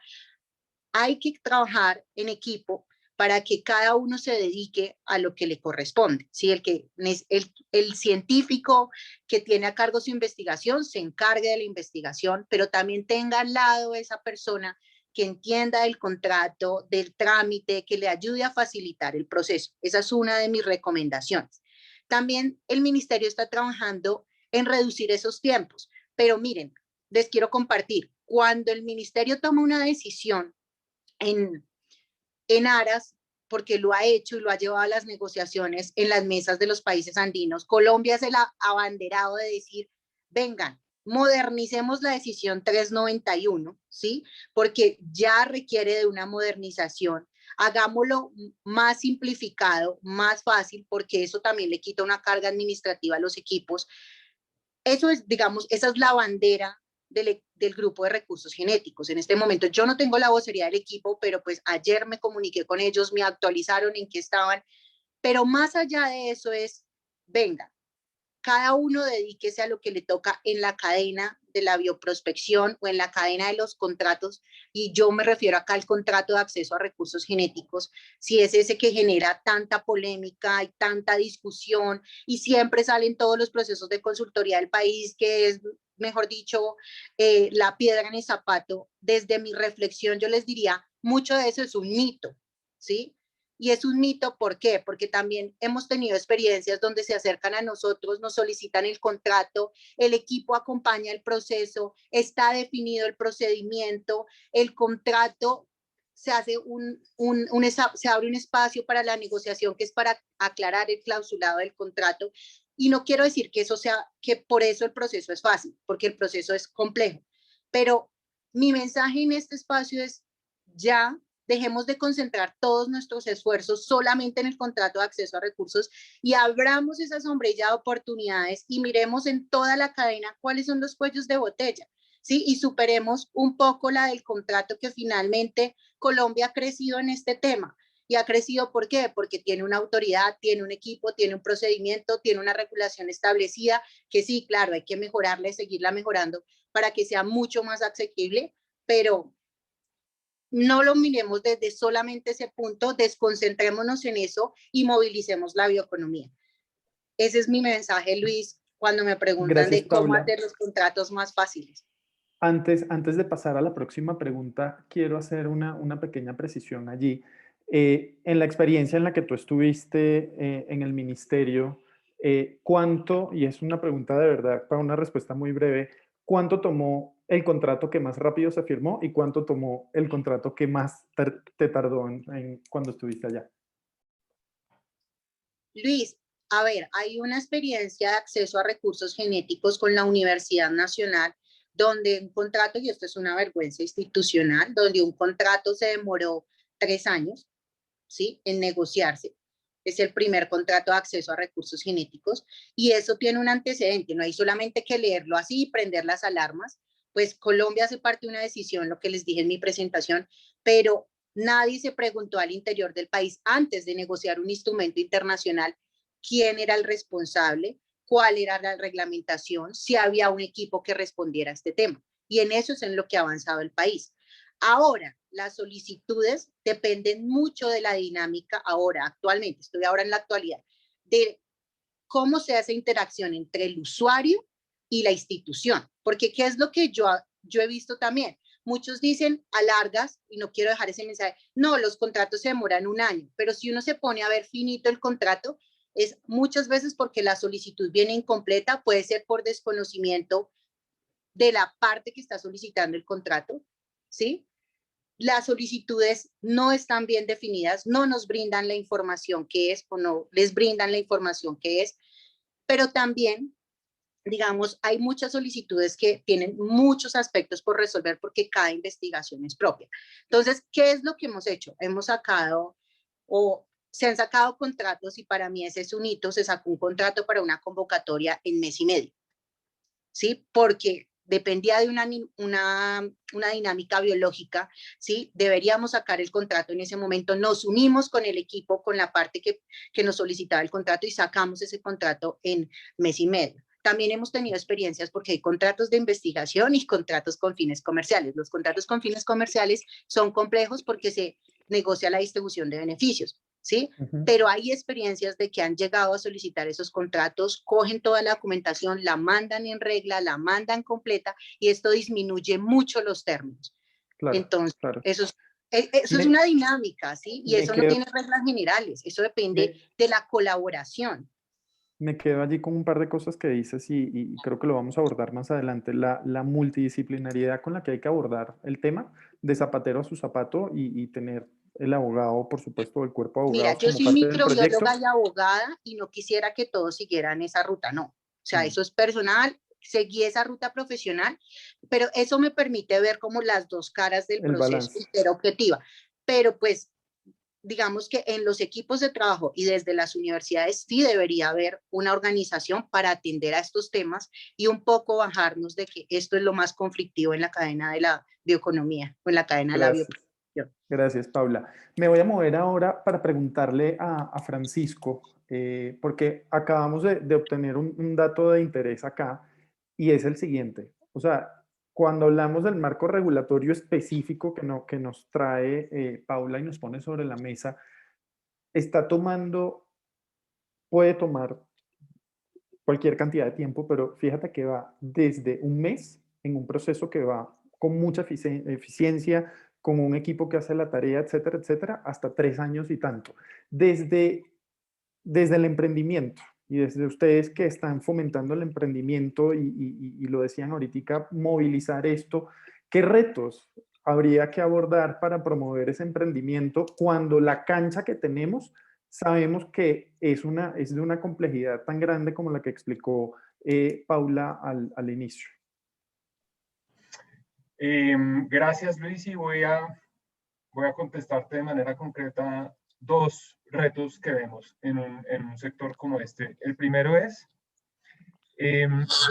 Hay que trabajar en equipo para que cada uno se dedique a lo que le corresponde. ¿Sí? El científico que tiene a cargo su investigación se encargue de la investigación, pero también tenga al lado esa persona que entienda del contrato, del trámite, que le ayude a facilitar el proceso. Esa es una de mis recomendaciones. También el ministerio está trabajando en reducir esos tiempos, pero miren, les quiero compartir, cuando el ministerio toma una decisión en aras, porque lo ha hecho y lo ha llevado a las negociaciones en las mesas de los países andinos, Colombia es el abanderado de decir: vengan, modernicemos la decisión 391, ¿sí? Porque ya requiere de una modernización. Hagámoslo más simplificado, más fácil, porque eso también le quita una carga administrativa a los equipos. Eso es, digamos, esa es la bandera del grupo de recursos genéticos. En este momento yo no tengo la vocería del equipo, pero pues ayer me comuniqué con ellos, me actualizaron en qué estaban. Pero más allá de eso es: venga, cada uno dedíquese a lo que le toca en la cadena de la bioprospección o en la cadena de los contratos, y yo me refiero acá al contrato de acceso a recursos genéticos, si es ese que genera tanta polémica y tanta discusión, y siempre salen todos los procesos de consultoría del país, que es, mejor dicho, la piedra en el zapato. Desde mi reflexión yo les diría, mucho de eso es un mito, ¿sí? Y es un mito, ¿por qué? Porque también hemos tenido experiencias donde se acercan a nosotros, nos solicitan el contrato, el equipo acompaña el proceso, está definido el procedimiento, el contrato, se hace se abre un espacio para la negociación, que es para aclarar el clausulado del contrato. Y no quiero decir que eso sea, que por eso el proceso es fácil, porque el proceso es complejo. Pero mi mensaje en este espacio es: ya dejemos de concentrar todos nuestros esfuerzos solamente en el contrato de acceso a recursos y abramos esa sombrilla de oportunidades y miremos en toda la cadena cuáles son los cuellos de botella, ¿sí? Y superemos un poco la del contrato, que finalmente Colombia ha crecido en este tema. ¿Y ha crecido por qué? Porque tiene una autoridad, tiene un equipo, tiene un procedimiento, tiene una regulación establecida, que sí, claro, hay que mejorarla y seguirla mejorando para que sea mucho más asequible, pero no lo miremos desde solamente ese punto, desconcentrémonos en eso y movilicemos la bioeconomía. Ese es mi mensaje, Luis, cuando me preguntan Gracias, de cómo Paula. hacer los contratos más fáciles. Antes de pasar a la próxima pregunta, quiero hacer una pequeña precisión allí. En la experiencia en la que tú estuviste en el ministerio, ¿cuánto, y es una pregunta de verdad para una respuesta muy breve, cuánto tomó el contrato que más rápido se firmó y cuánto tomó el contrato que más te tardó cuando estuviste allá? Luis, a ver, hay una experiencia de acceso a recursos genéticos con la Universidad Nacional, donde un contrato, y esto es una vergüenza institucional, donde un contrato se demoró 3 años, ¿sí?, en negociarse. Es el primer contrato de acceso a recursos genéticos, y eso tiene un antecedente. No hay solamente que leerlo así y prender las alarmas. Pues Colombia hace parte de una decisión, lo que les dije en mi presentación, pero nadie se preguntó al interior del país, antes de negociar un instrumento internacional, quién era el responsable, cuál era la reglamentación, si había un equipo que respondiera a este tema. Y en eso es en lo que ha avanzado el país. Ahora, las solicitudes dependen mucho de la dinámica ahora, actualmente, estoy ahora en la actualidad, de cómo se hace interacción entre el usuario y la institución. Porque ¿qué es lo que yo he visto también? Muchos dicen alargas, y no quiero dejar ese mensaje, no, los contratos se demoran un año, pero si uno se pone a ver finito el contrato, es muchas veces porque la solicitud viene incompleta, puede ser por desconocimiento de la parte que está solicitando el contrato, ¿sí? Las solicitudes no están bien definidas, no nos brindan la información que es o no les brindan la información que es, pero también, digamos, hay muchas solicitudes que tienen muchos aspectos por resolver porque cada investigación es propia. Entonces, ¿qué es lo que hemos hecho? Hemos sacado o se han sacado contratos y para mí ese es un hito, se sacó un contrato para una convocatoria en mes y medio, ¿sí? Porque dependía de una dinámica biológica, ¿sí? Deberíamos sacar el contrato en ese momento, nos unimos con el equipo, con la parte que nos solicitaba el contrato y sacamos ese contrato en mes y medio. También hemos tenido experiencias porque hay contratos de investigación y contratos con fines comerciales. Los contratos con fines comerciales son complejos porque se negocia la distribución de beneficios, ¿sí? Pero hay experiencias de que han llegado a solicitar esos contratos, cogen toda la documentación, la mandan en regla, la mandan completa y esto disminuye mucho los términos. Claro, Entonces, claro. eso es una dinámica, ¿sí? Y eso no tiene reglas generales, eso depende de la colaboración. Me quedo allí con un par de cosas que dices y creo que lo vamos a abordar más adelante. La multidisciplinariedad con la que hay que abordar el tema, de zapatero a su zapato y tener el abogado, por supuesto, el cuerpo de Mira, abogados yo como soy parte del proyecto. microbióloga y abogada y no quisiera que todos siguieran esa ruta, no. O sea, eso es personal, seguí esa ruta profesional, pero eso me permite ver como las dos caras del El proceso balance. y ser objetiva. Pero pues, digamos que en los equipos de trabajo y desde las universidades sí debería haber una organización para atender a estos temas y un poco bajarnos de que esto es lo más conflictivo en la cadena de la bioeconomía o en la cadena de la bioproducción. Gracias, Paula. Me voy a mover ahora para preguntarle a Francisco, porque acabamos de obtener un dato de interés acá y es el siguiente. O sea, cuando hablamos del marco regulatorio específico que nos trae Paula y nos pone sobre la mesa, puede tomar cualquier cantidad de tiempo, pero fíjate que va desde un mes en un proceso que va con mucha eficiencia, con un equipo que hace la tarea, etcétera, etcétera, hasta 3 años y tanto. Desde el emprendimiento y desde ustedes que están fomentando el emprendimiento y lo decían ahorita, movilizar esto, ¿qué retos habría que abordar para promover ese emprendimiento cuando la cancha que tenemos sabemos que es de una complejidad tan grande como la que explicó Paula al inicio? Gracias, Luis, y voy a contestarte de manera concreta dos retos que vemos en un sector como este. El primero es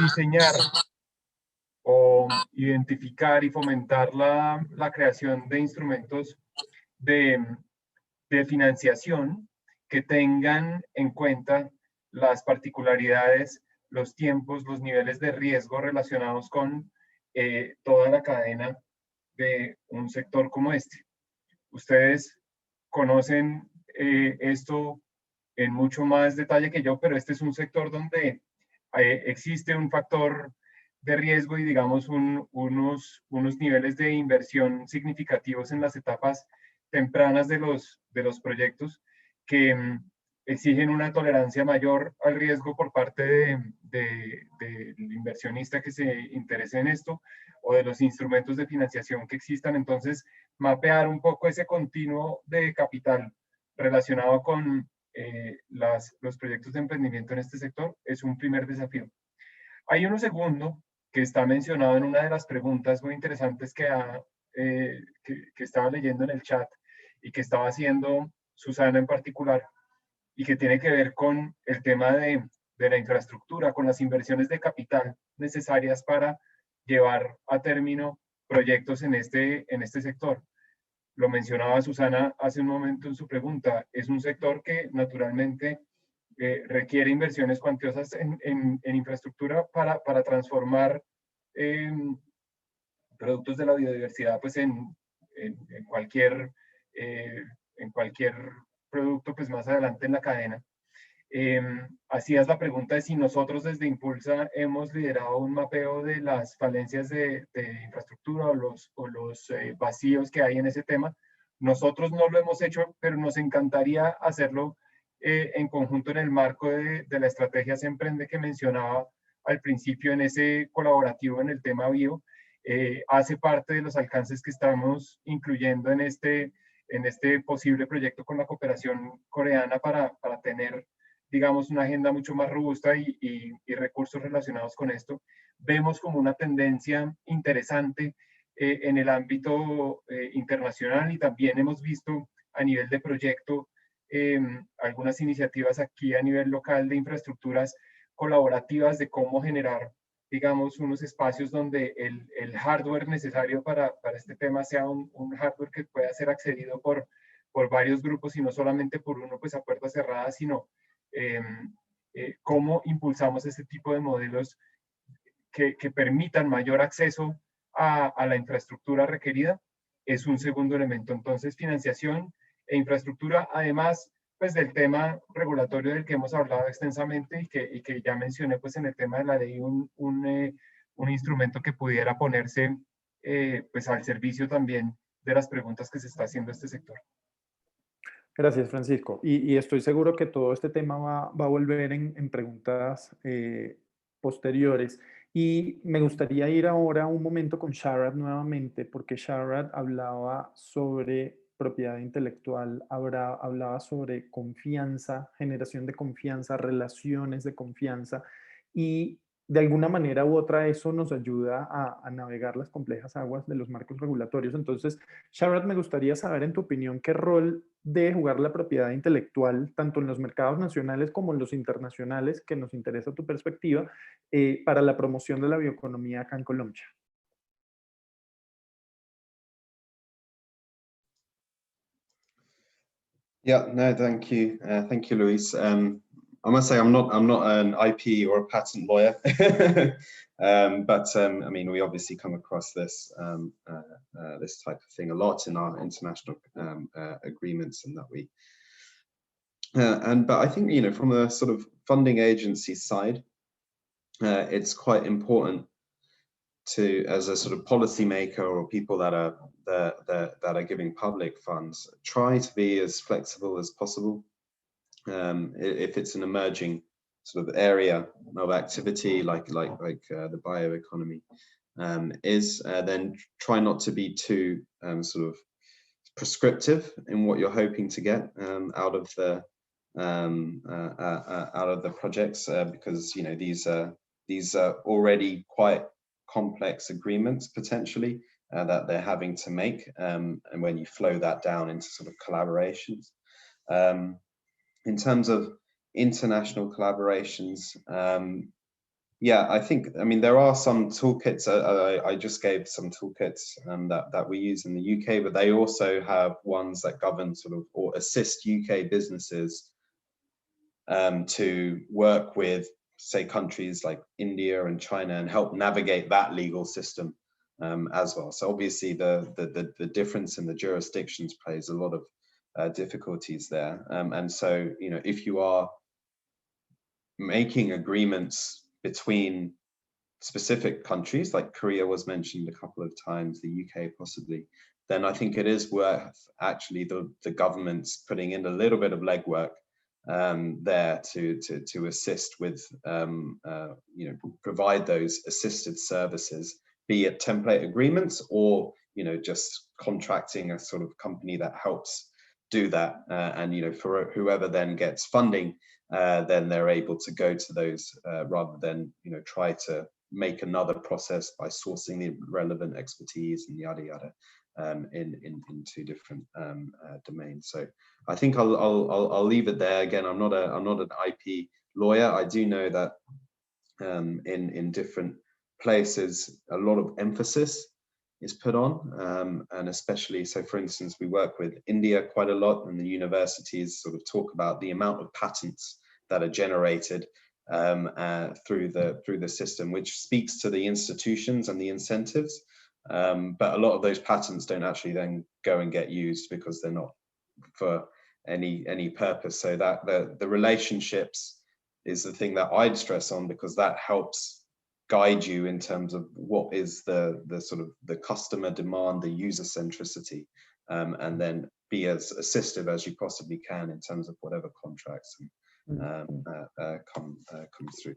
diseñar o identificar y fomentar la creación de instrumentos de financiación que tengan en cuenta las particularidades, los tiempos, los niveles de riesgo relacionados con toda la cadena de un sector como este. Ustedes conocen esto en mucho más detalle que yo, pero este es un sector donde existe un factor de riesgo y digamos unos niveles de inversión significativos en las etapas tempranas de los proyectos que exigen una tolerancia mayor al riesgo por parte del inversionista que se interese en esto o de los instrumentos de financiación que existan. Entonces, mapear un poco ese continuo de capital relacionado con los proyectos de emprendimiento en este sector es un primer desafío. Hay uno segundo que está mencionado en una de las preguntas muy interesantes que estaba leyendo en el chat y que estaba haciendo Susana en particular, y que tiene que ver con el tema de la infraestructura, con las inversiones de capital necesarias para llevar a término proyectos en este sector. Lo mencionaba Susana hace un momento en su pregunta, es un sector que naturalmente requiere inversiones cuantiosas en infraestructura para transformar productos de la biodiversidad pues en en cualquier producto pues más adelante en la cadena. Hacías la pregunta de si nosotros desde Impulsa hemos liderado un mapeo de las falencias de infraestructura o los vacíos que hay en ese tema. Nosotros no lo hemos hecho, pero nos encantaría hacerlo en conjunto en el marco de la estrategia Se Emprende que mencionaba al principio, en ese colaborativo en el tema bio. Hace parte de los alcances que estamos incluyendo en este posible proyecto con la cooperación coreana para tener, digamos, una agenda mucho más robusta y recursos relacionados con esto. Vemos como una tendencia interesante en el ámbito internacional, y también hemos visto a nivel de proyecto algunas iniciativas aquí a nivel local de infraestructuras colaborativas de cómo generar, digamos, unos espacios donde el hardware necesario para este tema sea un hardware que pueda ser accedido por varios grupos y no solamente por uno, pues a puertas cerradas, sino cómo impulsamos este tipo de modelos que permitan mayor acceso a la infraestructura requerida. Es un segundo elemento. Entonces, financiación e infraestructura, además pues del tema regulatorio del que hemos hablado extensamente y que ya mencioné pues en el tema de la ley, un instrumento que pudiera ponerse pues al servicio también de las preguntas que se está haciendo este sector. Gracias, Francisco. Y estoy seguro que todo este tema va a volver en preguntas posteriores. Y me gustaría ir ahora un momento con Sharad nuevamente, porque Sharad hablaba sobre propiedad intelectual, hablaba sobre confianza, generación de confianza, relaciones de confianza, y de alguna manera u otra eso nos ayuda a navegar las complejas aguas de los marcos regulatorios. Entonces, Sharad, me gustaría saber en tu opinión qué rol debe jugar la propiedad intelectual, tanto en los mercados nacionales como en los internacionales, que nos interesa tu perspectiva, para la promoción de la bioeconomía acá en Colombia. Yeah, no, thank you, Luis. I must say I'm not an IP or a patent lawyer, but I mean, we obviously come across this this type of thing a lot in our international agreements, and that we but I think, you know, from a sort of funding agency side, it's quite important to, as a sort of policymaker or people that are giving public funds, try to be as flexible as possible. If it's an emerging sort of area of activity like the bioeconomy then try not to be too sort of prescriptive in what you're hoping to get out of the projects, because, you know, these are already quite complex agreements potentially that they're having to make, and when you flow that down into sort of collaborations. In terms of international collaborations, yeah, I think, I mean, there are some toolkits. I just gave some toolkits that we use in the UK, but they also have ones that govern sort of or assist UK businesses to work with, say, countries like India and China and help navigate that legal system as well. So obviously the difference in the jurisdictions plays a lot of difficulties there. And so, you know, if you are making agreements between specific countries, like Korea was mentioned a couple of times, the UK possibly, then I think it is worth actually the governments putting in a little bit of legwork there to assist with, you know, provide those assisted services, be it template agreements or, you know, just contracting a sort of company that helps do that, and, you know, for whoever then gets funding, then they're able to go to those rather than, you know, try to make another process by sourcing the relevant expertise and yada yada in two different domains. So I think I'll leave it there. Again, I'm not an IP lawyer. I do know that in different places a lot of emphasis is put on, and especially, so for instance, we work with India quite a lot, and the universities sort of talk about the amount of patents that are generated through the system, which speaks to the institutions and the incentives But a lot of those patents don't actually then go and get used because they're not for any purpose. So that the relationships is the thing that I'd stress on, because that helps guide you in terms of what is the sort of the customer demand, the user centricity, and then be as assistive as you possibly can in terms of whatever contracts come through.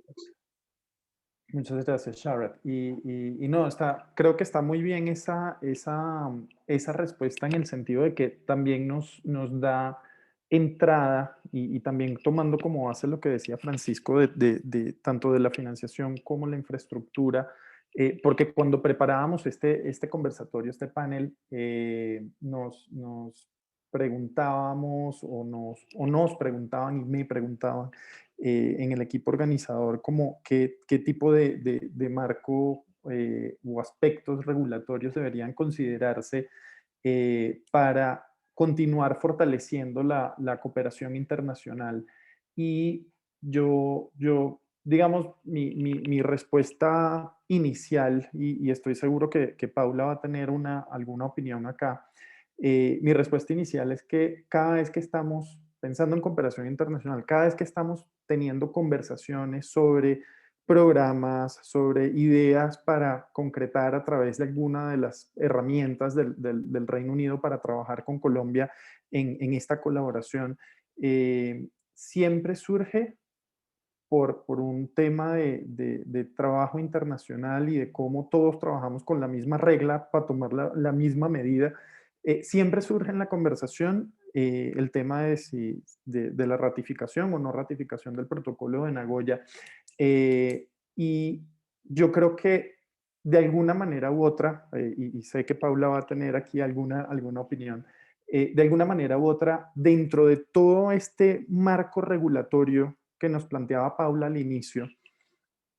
Muchas gracias, Sharat. Y no, creo que está muy bien esa respuesta, en el sentido de que también nos da entrada, y también tomando como base lo que decía Francisco de tanto de la financiación como la infraestructura, porque cuando preparábamos este conversatorio, este panel, nos preguntábamos o nos preguntaban y me preguntaban en el equipo organizador como qué tipo de marco o aspectos regulatorios deberían considerarse para continuar fortaleciendo la cooperación internacional. Y yo digamos, mi respuesta inicial, y estoy seguro que Paula va a tener alguna opinión acá, mi respuesta inicial es que cada vez que estamos pensando en cooperación internacional, cada vez que estamos teniendo conversaciones sobre programas, sobre ideas para concretar a través de alguna de las herramientas del Reino Unido para trabajar con Colombia en esta colaboración, siempre surge por un tema de trabajo internacional y de cómo todos trabajamos con la misma regla para tomar la misma medida. Siempre surge en la conversación el tema de la ratificación o no ratificación del protocolo de Nagoya. Y yo creo que de alguna manera u otra, y sé que Paula va a tener aquí alguna opinión, de alguna manera u otra, dentro de todo este marco regulatorio que nos planteaba Paula al inicio,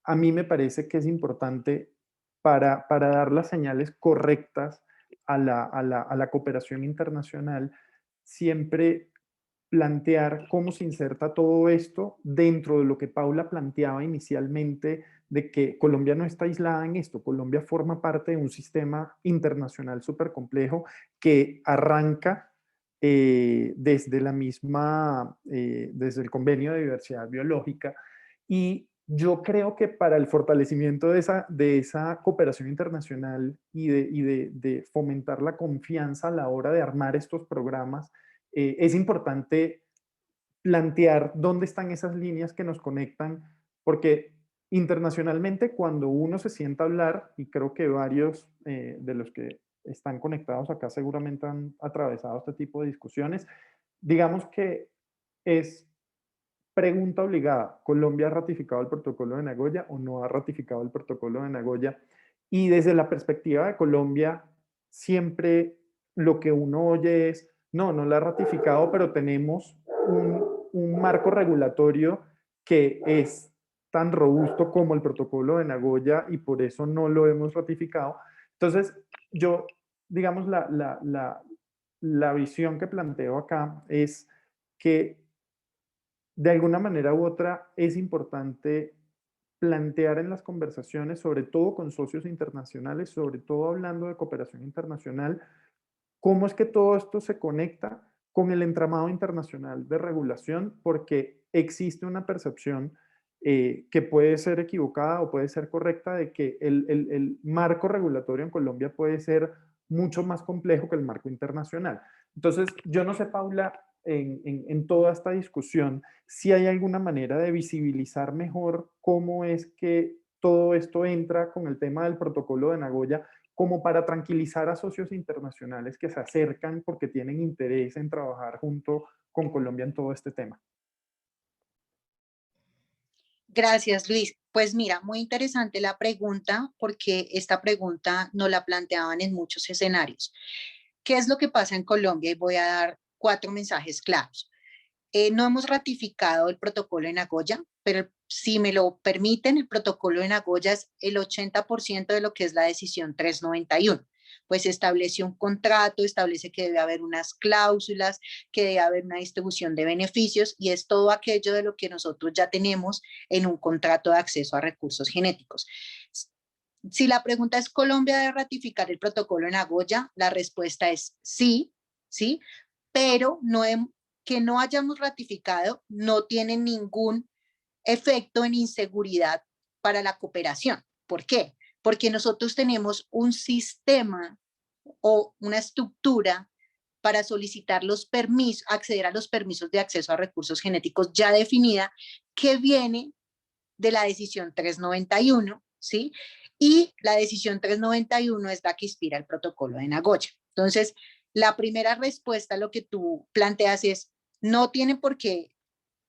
a mí me parece que es importante para dar las señales correctas a la cooperación internacional, siempre plantear cómo se inserta todo esto dentro de lo que Paula planteaba inicialmente, de que Colombia no está aislada en esto. Colombia forma parte de un sistema internacional súper complejo que arranca desde desde el Convenio de Diversidad Biológica, y yo creo que para el fortalecimiento de esa cooperación internacional y de fomentar la confianza a la hora de armar estos programas, es importante plantear dónde están esas líneas que nos conectan, porque internacionalmente cuando uno se sienta a hablar, y creo que varios de los que están conectados acá seguramente han atravesado este tipo de discusiones, digamos que es pregunta obligada: ¿Colombia ha ratificado el protocolo de Nagoya o no ha ratificado el protocolo de Nagoya? Y desde la perspectiva de Colombia, siempre lo que uno oye es: no lo ha ratificado, pero tenemos un marco regulatorio que es tan robusto como el protocolo de Nagoya y por eso no lo hemos ratificado. Entonces, yo, digamos, la visión que planteo acá es que de alguna manera u otra es importante plantear en las conversaciones, sobre todo con socios internacionales, sobre todo hablando de cooperación internacional, cómo es que todo esto se conecta con el entramado internacional de regulación, porque existe una percepción que puede ser equivocada o puede ser correcta, de que el marco regulatorio en Colombia puede ser mucho más complejo que el marco internacional. Entonces, yo no sé, Paula, en toda esta discusión, si hay alguna manera de visibilizar mejor cómo es que todo esto entra con el tema del protocolo de Nagoya, como para tranquilizar a socios internacionales que se acercan porque tienen interés en trabajar junto con Colombia en todo este tema. Gracias, Luis. Pues mira, muy interesante la pregunta, porque esta pregunta no la planteaban en muchos escenarios. ¿Qué es lo que pasa en Colombia? Y voy a dar 4 mensajes claros. No hemos ratificado el protocolo de Nagoya, pero si me lo permiten, el protocolo de Nagoya es el 80% de lo que es la decisión 391. Pues establece un contrato, establece que debe haber unas cláusulas, que debe haber una distribución de beneficios, y es todo aquello de lo que nosotros ya tenemos en un contrato de acceso a recursos genéticos. Si la pregunta es, ¿Colombia debe ratificar el protocolo de Nagoya? La respuesta es sí, ¿sí? Pero que no hayamos ratificado no tiene ningún efecto en inseguridad para la cooperación. ¿Por qué? Porque nosotros tenemos un sistema o una estructura para solicitar los permisos, acceder a los permisos de acceso a recursos genéticos ya definida, que viene de la decisión 391, ¿sí? Y la decisión 391 es la que inspira el protocolo de Nagoya. Entonces, la primera respuesta a lo que tú planteas es, no tienen por qué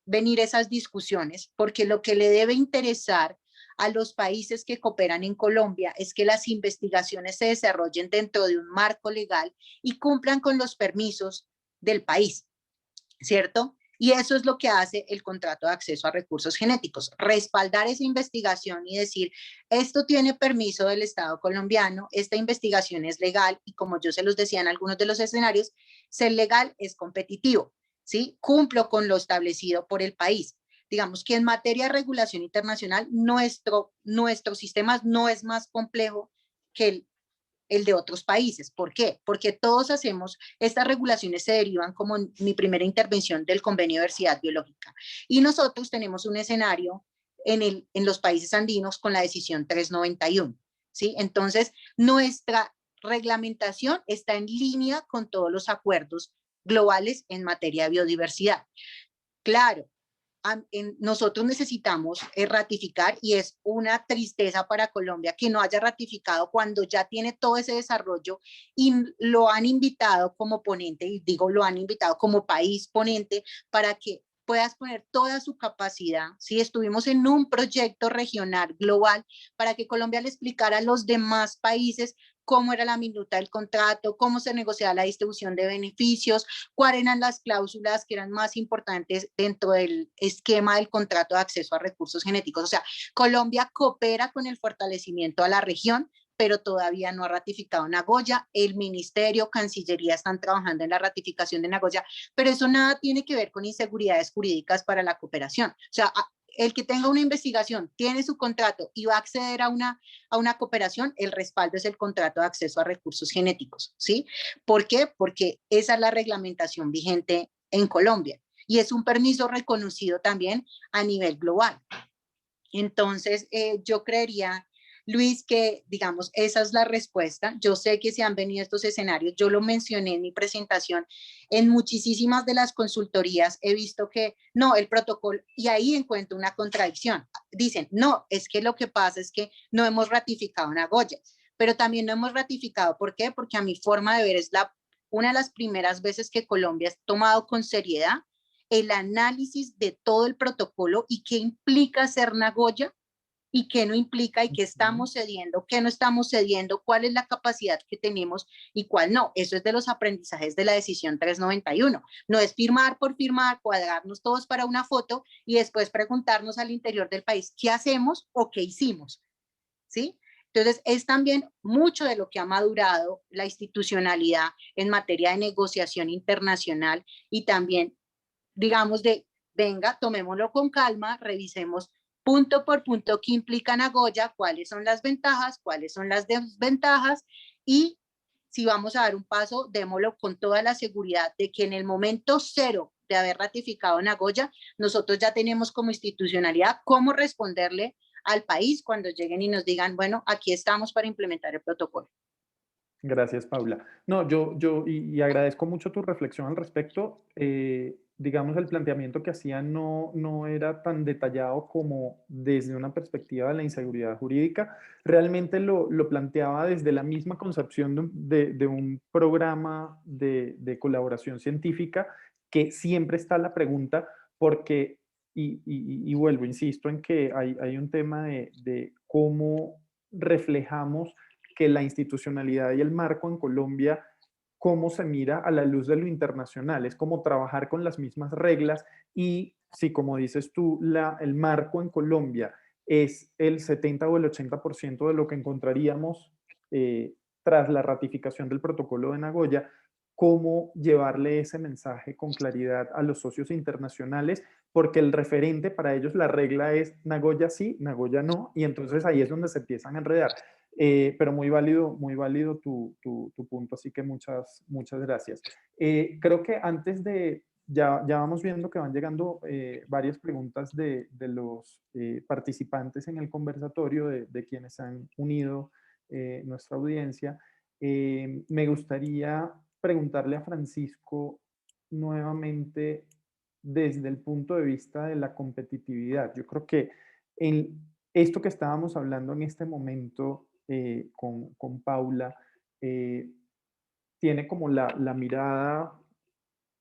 venir esas discusiones, porque lo que le debe interesar a los países que cooperan en Colombia es que las investigaciones se desarrollen dentro de un marco legal y cumplan con los permisos del país, ¿cierto? Y eso es lo que hace el contrato de acceso a recursos genéticos, respaldar esa investigación y decir, esto tiene permiso del Estado colombiano, esta investigación es legal y como yo se los decía en algunos de los escenarios, ser legal es competitivo, ¿sí? Cumplo con lo establecido por el país. Digamos que en materia de regulación internacional, nuestro sistema no es más complejo que el de otros países. ¿Por qué? Porque todos hacemos, estas regulaciones se derivan, como en mi primera intervención, del Convenio de Diversidad Biológica. Y nosotros tenemos un escenario en los países andinos con la decisión 391, ¿sí? Entonces, nuestra reglamentación está en línea con todos los acuerdos globales en materia de biodiversidad. Claro, nosotros necesitamos ratificar y es una tristeza para Colombia que no haya ratificado cuando ya tiene todo ese desarrollo y lo han invitado como ponente, y digo lo han invitado como país ponente para que puedas poner toda su capacidad. Si estuvimos en un proyecto regional global para que Colombia le explicara a los demás países cómo era la minuta del contrato, cómo se negociaba la distribución de beneficios, cuáles eran las cláusulas que eran más importantes dentro del esquema del contrato de acceso a recursos genéticos. O sea, Colombia coopera con el fortalecimiento a la región, pero todavía no ha ratificado Nagoya. El Ministerio, Cancillería están trabajando en la ratificación de Nagoya, pero eso nada tiene que ver con inseguridades jurídicas para la cooperación. O sea, el que tenga una investigación, tiene su contrato y va a acceder a una cooperación, el respaldo es el contrato de acceso a recursos genéticos, ¿sí? ¿Por qué? Porque esa es la reglamentación vigente en Colombia y es un permiso reconocido también a nivel global. Entonces, yo creería, Luis, que digamos, esa es la respuesta. Yo sé que se han venido estos escenarios, yo lo mencioné en mi presentación, en muchísimas de las consultorías he visto que no, el protocolo, y ahí encuentro una contradicción. Dicen, no, es que lo que pasa es que no hemos ratificado Nagoya, pero también no hemos ratificado, ¿por qué? Porque a mi forma de ver es una de las primeras veces que Colombia ha tomado con seriedad el análisis de todo el protocolo y qué implica ser Nagoya y qué no implica y qué estamos cediendo, qué no estamos cediendo, cuál es la capacidad que tenemos y cuál no. Eso es de los aprendizajes de la decisión 391. No es firmar por firmar, cuadrarnos todos para una foto y después preguntarnos al interior del país qué hacemos o qué hicimos, ¿sí? Entonces, es también mucho de lo que ha madurado la institucionalidad en materia de negociación internacional y también digamos, venga, tomémoslo con calma, revisemos punto por punto qué implica Nagoya, cuáles son las ventajas, cuáles son las desventajas y si vamos a dar un paso, démoslo con toda la seguridad de que en el momento cero de haber ratificado Nagoya, nosotros ya tenemos como institucionalidad cómo responderle al país cuando lleguen y nos digan, bueno, aquí estamos para implementar el protocolo. Gracias, Paula. No, y agradezco mucho tu reflexión al respecto. Digamos, el planteamiento que hacía no era tan detallado como desde una perspectiva de la inseguridad jurídica. Realmente lo planteaba desde la misma concepción de un programa de colaboración científica, que siempre está la pregunta, porque, y vuelvo, insisto en que hay un tema de cómo reflejamos que la institucionalidad y el marco en Colombia, cómo se mira a la luz de lo internacional, es como trabajar con las mismas reglas y si, como dices tú, el marco en Colombia es el 70 o el 80% de lo que encontraríamos tras la ratificación del protocolo de Nagoya, cómo llevarle ese mensaje con claridad a los socios internacionales, porque el referente para ellos, la regla es Nagoya sí, Nagoya no, y entonces ahí es donde se empiezan a enredar. Pero muy válido tu punto, así que muchas gracias. Creo que antes de, ya vamos viendo que van llegando varias preguntas de los participantes en el conversatorio, de quienes han unido nuestra audiencia. Me gustaría preguntarle a Francisco nuevamente desde el punto de vista de la competitividad. Yo creo que en esto que estábamos hablando en este momento con Paula, tiene como la mirada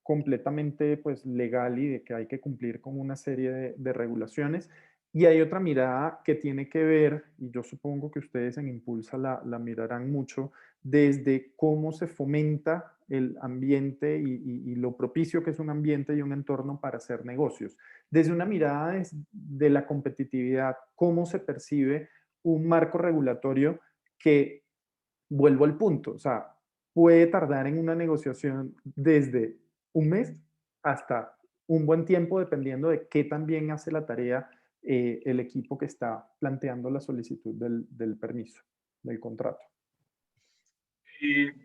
completamente pues legal y de que hay que cumplir con una serie de regulaciones. Y hay otra mirada que tiene que ver, y yo supongo que ustedes en Impulsa la mirarán mucho, desde cómo se fomenta el ambiente y lo propicio que es un ambiente y un entorno para hacer negocios. Desde una mirada de la competitividad, cómo se percibe un marco regulatorio que, vuelvo al punto, o sea, puede tardar en una negociación desde un mes hasta un buen tiempo, dependiendo de qué también hace la tarea el equipo que está planteando la solicitud del permiso, del contrato.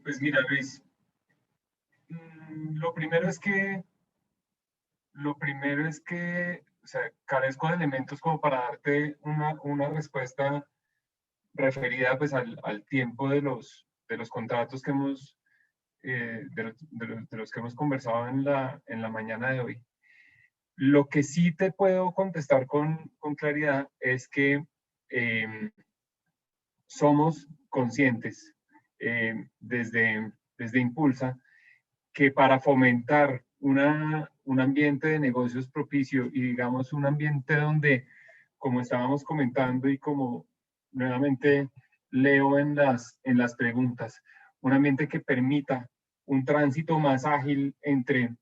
Pues mira, Luis, lo primero es que, o sea, carezco de elementos como para darte una respuesta referida pues al tiempo de los contratos que hemos, de los que hemos conversado en la mañana de hoy. Lo que sí te puedo contestar con claridad es que somos conscientes desde Impulsa que para fomentar un ambiente de negocios propicio y digamos un ambiente donde, como estábamos comentando y como nuevamente leo en las preguntas, un ambiente que permita un tránsito más ágil entre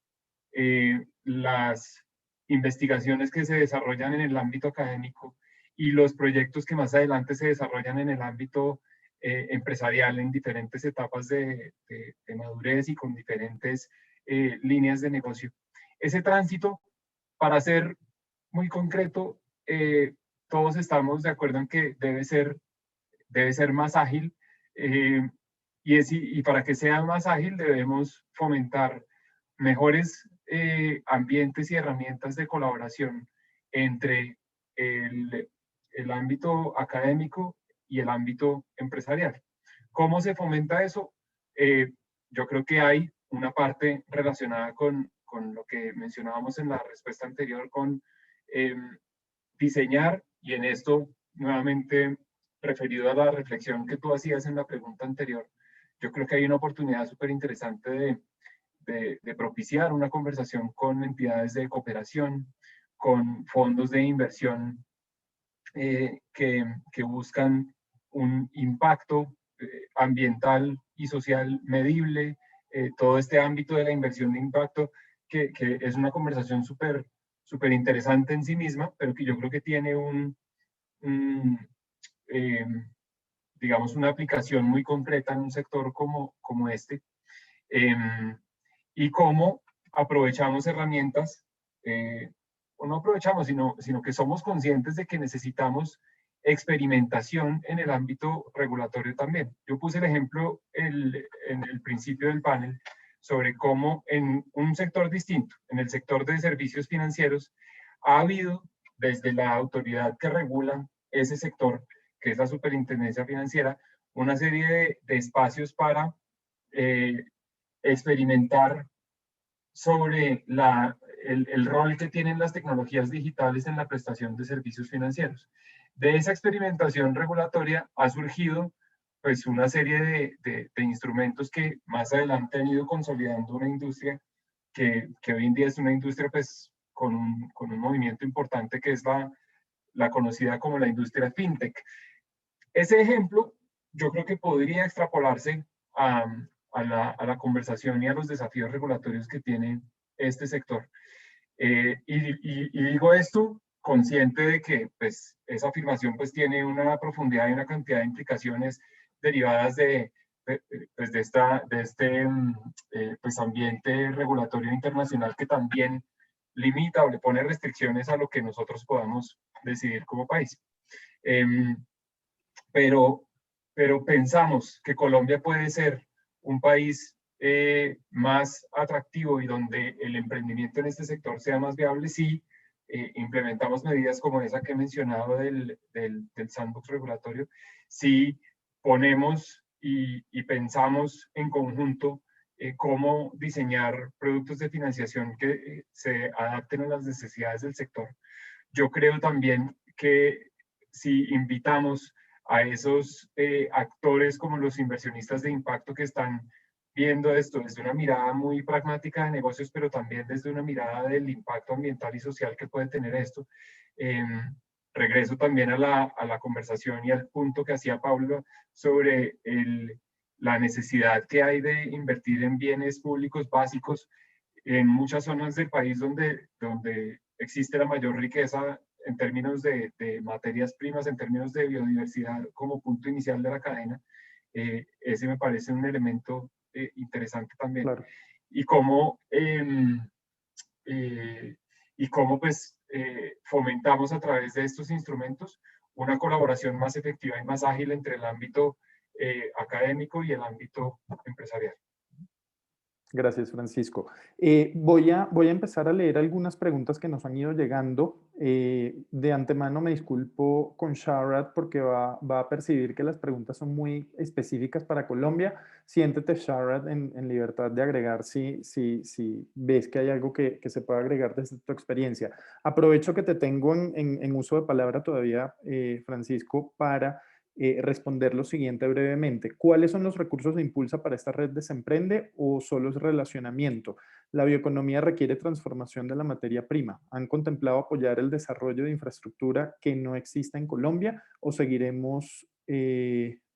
las investigaciones que se desarrollan en el ámbito académico y los proyectos que más adelante se desarrollan en el ámbito empresarial en diferentes etapas de madurez y con diferentes líneas de negocio. Ese tránsito, para ser muy concreto, todos estamos de acuerdo en que debe ser más ágil y para que sea más ágil debemos fomentar mejores ambientes y herramientas de colaboración entre el ámbito académico y el ámbito empresarial. ¿Cómo se fomenta eso? Yo creo que hay una parte relacionada con lo que mencionábamos en la respuesta anterior, con diseñar, y en esto nuevamente referido a la reflexión que tú hacías en la pregunta anterior, yo creo que hay una oportunidad súper interesante de propiciar una conversación con entidades de cooperación, con fondos de inversión que buscan un impacto ambiental y social medible, todo este ámbito de la inversión de impacto, que es una conversación súper interesante en sí misma, pero que yo creo que tiene digamos, una aplicación muy concreta en un sector como este. Y cómo aprovechamos herramientas, o no aprovechamos, sino que somos conscientes de que necesitamos experimentación en el ámbito regulatorio también. Yo puse el ejemplo en el principio del panel sobre cómo en un sector distinto, en el sector de servicios financieros, ha habido desde la autoridad que regula ese sector, que es la Superintendencia Financiera, una serie de espacios para experimentar sobre el rol que tienen las tecnologías digitales en la prestación de servicios financieros. De esa experimentación regulatoria ha surgido pues una serie de instrumentos que más adelante han ido consolidando una industria que hoy en día es una industria pues con un movimiento importante que es la conocida como la industria fintech. Ese ejemplo yo creo que podría extrapolarse a la conversación y a los desafíos regulatorios que tiene este sector. Y digo esto consciente de que pues, esa afirmación pues, tiene una profundidad y una cantidad de implicaciones derivadas de pues de este pues ambiente regulatorio internacional que también limita o le pone restricciones a lo que nosotros podamos decidir como país. Pero pensamos que Colombia puede ser un país más atractivo y donde el emprendimiento en este sector sea más viable si implementamos medidas como esa que he mencionado del sandbox regulatorio, si ponemos y pensamos en conjunto cómo diseñar productos de financiación que se adapten a las necesidades del sector. Yo creo también que si invitamos a esos actores como los inversionistas de impacto que están viendo esto desde una mirada muy pragmática de negocios, pero también desde una mirada del impacto ambiental y social que puede tener esto. Regreso también a la conversación y al punto que hacía Pablo sobre la necesidad que hay de invertir en bienes públicos básicos en muchas zonas del país donde existe la mayor riqueza en términos de materias primas, en términos de biodiversidad como punto inicial de la cadena. Ese me parece un elemento interesante también. Claro. Y cómo, pues fomentamos a través de estos instrumentos una colaboración más efectiva y más ágil entre el ámbito académico y el ámbito empresarial. Gracias, Francisco. Voy a empezar a leer algunas preguntas que nos han ido llegando. De antemano me disculpo con Sharad porque va a percibir que las preguntas son muy específicas para Colombia. Siéntete, Sharad, en libertad de agregar si ves que hay algo que se pueda agregar desde tu experiencia. Aprovecho que te tengo en uso de palabra todavía, Francisco, para responder lo siguiente brevemente. ¿Cuáles son los recursos de Impulsa para esta red Desemprende o solo es relacionamiento? La bioeconomía requiere transformación de la materia prima. ¿Han contemplado apoyar el desarrollo de infraestructura que no exista en Colombia o seguiremos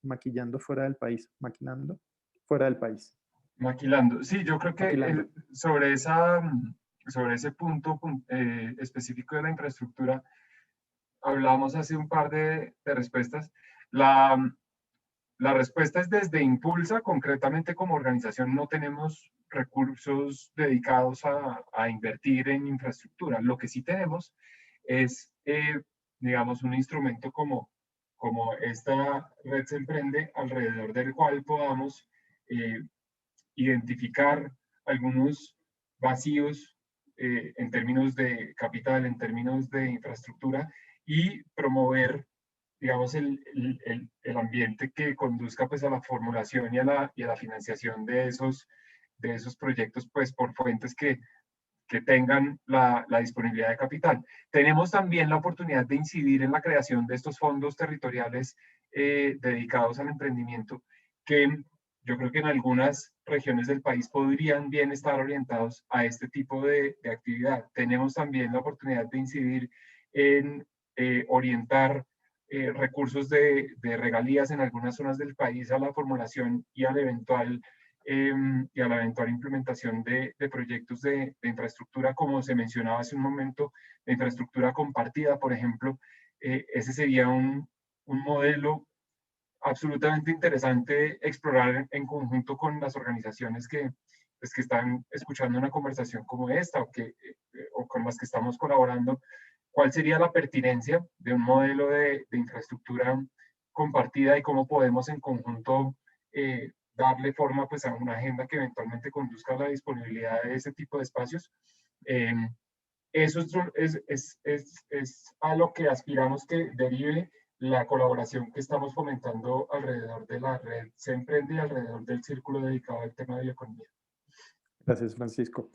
maquillando fuera del país? ¿Maquinando? Fuera del país. Maquilando. Sí, yo creo que sobre ese punto específico de la infraestructura, hablamos hace un par de respuestas. La respuesta es desde Impulsa, concretamente como organización no tenemos recursos dedicados a invertir en infraestructura. Lo que sí tenemos es, digamos, un instrumento como esta red Se Emprende, alrededor del cual podamos identificar algunos vacíos en términos de capital, en términos de infraestructura y promover, digamos, el ambiente que conduzca pues a la formulación y a la financiación de esos proyectos pues por fuentes que tengan la disponibilidad de capital. Tenemos también la oportunidad de incidir en la creación de estos fondos territoriales dedicados al emprendimiento que yo creo que en algunas regiones del país podrían bien estar orientados a este tipo de actividad. Tenemos también la oportunidad de incidir en orientar recursos de regalías en algunas zonas del país a la formulación y a la eventual implementación de proyectos de infraestructura, como se mencionaba hace un momento, de infraestructura compartida, por ejemplo. Ese sería un modelo absolutamente interesante explorar en conjunto con las organizaciones que están escuchando una conversación como esta o con las que estamos colaborando. ¿Cuál sería la pertinencia de un modelo de infraestructura compartida y cómo podemos en conjunto darle forma pues, a una agenda que eventualmente conduzca a la disponibilidad de ese tipo de espacios? Eso es a lo que aspiramos que derive la colaboración que estamos fomentando alrededor de la red Se Emprende y alrededor del círculo dedicado al tema de bioeconomía. Gracias, Francisco.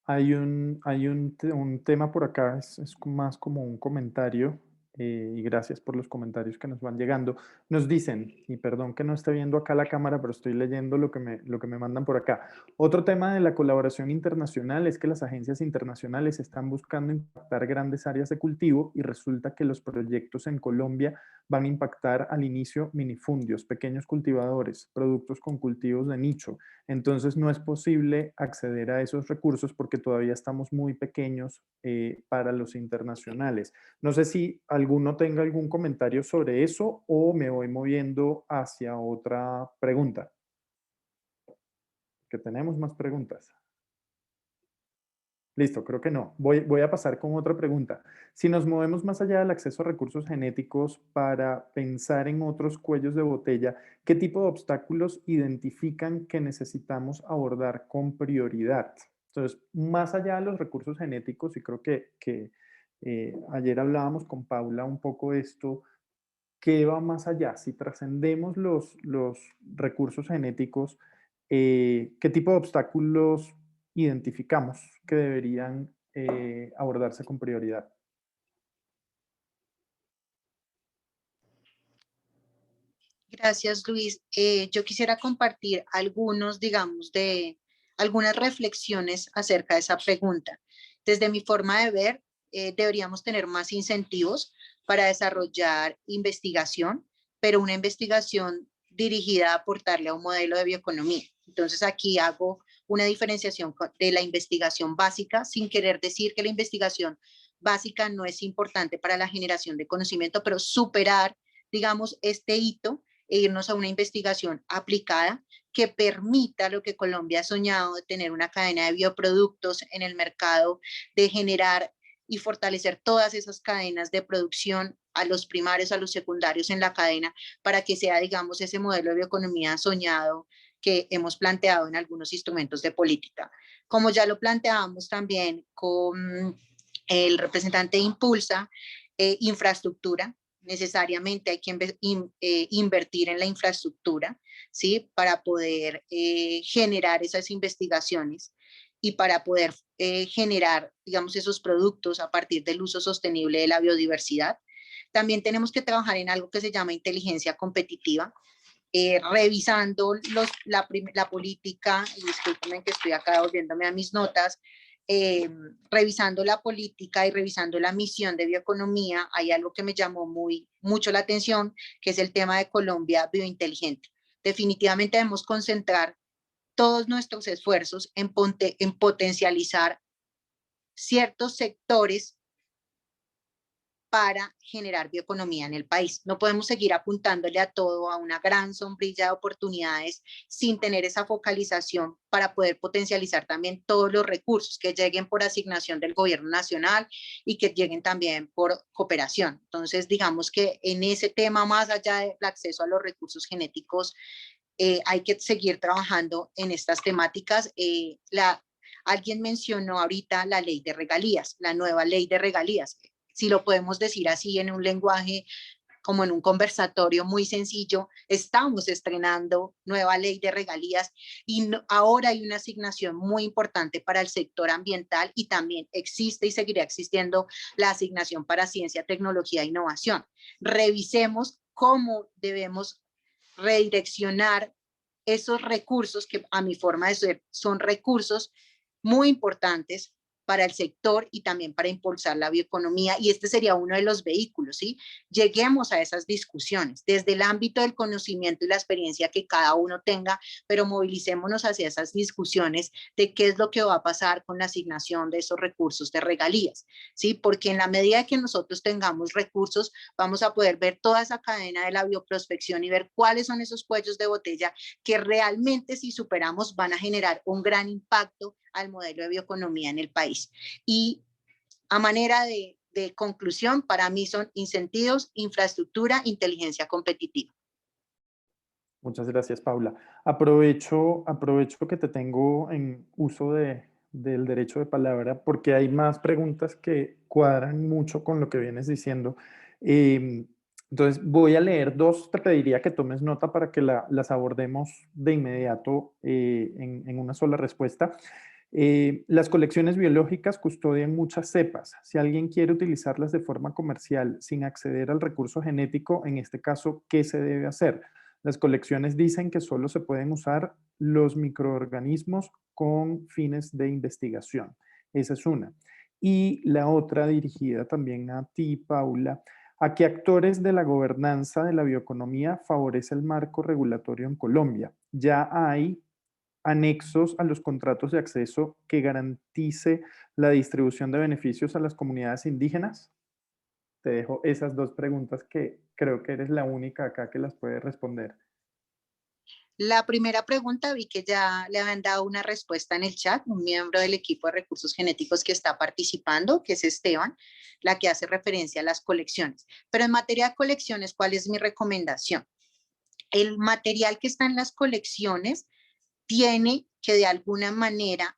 Hay un tema por acá, es más como un comentario, y gracias por los comentarios que nos van llegando. Nos dicen, y perdón que no esté viendo acá la cámara, pero estoy leyendo lo que me mandan por acá. Otro tema de la colaboración internacional es que las agencias internacionales están buscando impactar grandes áreas de cultivo y resulta que los proyectos en Colombia van a impactar al inicio minifundios, pequeños cultivadores, productos con cultivos de nicho. Entonces no es posible acceder a esos recursos porque todavía estamos muy pequeños para los internacionales. No sé si alguno tenga algún comentario sobre eso o me voy moviendo hacia otra pregunta. que tenemos más preguntas. Listo, creo que no. Voy a pasar con otra pregunta. Si nos movemos más allá del acceso a recursos genéticos para pensar en otros cuellos de botella, ¿qué tipo de obstáculos identifican que necesitamos abordar con prioridad? Entonces, más allá de los recursos genéticos, y creo que ayer hablábamos con Paula un poco de esto, ¿qué va más allá? Si trascendemos los recursos genéticos, ¿qué tipo de obstáculos identificamos que deberían abordarse con prioridad? Gracias, Luis. Yo quisiera compartir algunos, digamos, de algunas reflexiones acerca de esa pregunta. Desde mi forma de ver, deberíamos tener más incentivos para desarrollar investigación, pero una investigación dirigida a aportarle a un modelo de bioeconomía. Entonces, aquí hago una diferenciación de la investigación básica, sin querer decir que la investigación básica no es importante para la generación de conocimiento, pero superar, digamos, este hito e irnos a una investigación aplicada que permita lo que Colombia ha soñado, de tener una cadena de bioproductos en el mercado, de generar y fortalecer todas esas cadenas de producción a los primarios, a los secundarios en la cadena, para que sea, digamos, ese modelo de bioeconomía soñado que hemos planteado en algunos instrumentos de política. Como ya lo planteábamos también con el representante de Impulsa, infraestructura, necesariamente hay que invertir en la infraestructura, ¿sí? Para poder generar esas investigaciones y para poder generar, digamos, esos productos a partir del uso sostenible de la biodiversidad. También tenemos que trabajar en algo que se llama inteligencia competitiva, revisando la política, y discúlpenme que estoy acá volviéndome a mis notas, revisando la política y revisando la misión de bioeconomía, hay algo que me llamó mucho la atención, que es el tema de Colombia biointeligente. Definitivamente debemos concentrar todos nuestros esfuerzos en potencializar ciertos sectores para generar bioeconomía en el país. No podemos seguir apuntándole a todo, a una gran sombrilla de oportunidades, sin tener esa focalización para poder potencializar también todos los recursos que lleguen por asignación del gobierno nacional y que lleguen también por cooperación. Entonces, digamos que en ese tema, más allá del acceso a los recursos genéticos, hay que seguir trabajando en estas temáticas. Alguien mencionó ahorita la ley de regalías, la nueva ley de regalías. Si lo podemos decir así en un lenguaje como en un conversatorio muy sencillo, estamos estrenando nueva ley de regalías y ahora hay una asignación muy importante para el sector ambiental y también existe y seguirá existiendo la asignación para ciencia, tecnología e innovación. Revisemos cómo debemos redireccionar esos recursos que a mi forma de ser son recursos muy importantes para el sector y también para impulsar la bioeconomía, y este sería uno de los vehículos, ¿sí? Lleguemos a esas discusiones desde el ámbito del conocimiento y la experiencia que cada uno tenga, pero movilicémonos hacia esas discusiones de qué es lo que va a pasar con la asignación de esos recursos de regalías, ¿sí? Porque en la medida que nosotros tengamos recursos, vamos a poder ver toda esa cadena de la bioprospección y ver cuáles son esos cuellos de botella que realmente, si superamos, van a generar un gran impacto al modelo de bioeconomía en el país. Y a manera de conclusión, para mí son incentivos, infraestructura, inteligencia competitiva. Muchas gracias, Paula. Aprovecho que te tengo en uso del derecho de palabra porque hay más preguntas que cuadran mucho con lo que vienes diciendo. Entonces, voy a leer dos, te pediría que tomes nota para que las abordemos de inmediato en una sola respuesta. Las colecciones biológicas custodian muchas cepas. Si alguien quiere utilizarlas de forma comercial sin acceder al recurso genético, en este caso, ¿qué se debe hacer? Las colecciones dicen que solo se pueden usar los microorganismos con fines de investigación. Esa es una. Y la otra, dirigida también a ti, Paula, ¿a qué actores de la gobernanza de la bioeconomía favorece el marco regulatorio en Colombia? ¿Ya hay anexos a los contratos de acceso que garantice la distribución de beneficios a las comunidades indígenas? Te dejo esas dos preguntas que creo que eres la única acá que las puede responder. La primera pregunta vi que ya le habían dado una respuesta en el chat, un miembro del equipo de recursos genéticos que está participando, que es Esteban, la que hace referencia a las colecciones. Pero en materia de colecciones, ¿cuál es mi recomendación? El material que está en las colecciones tiene que de alguna manera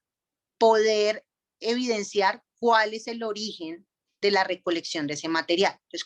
poder evidenciar cuál es el origen de la recolección de ese material. Entonces,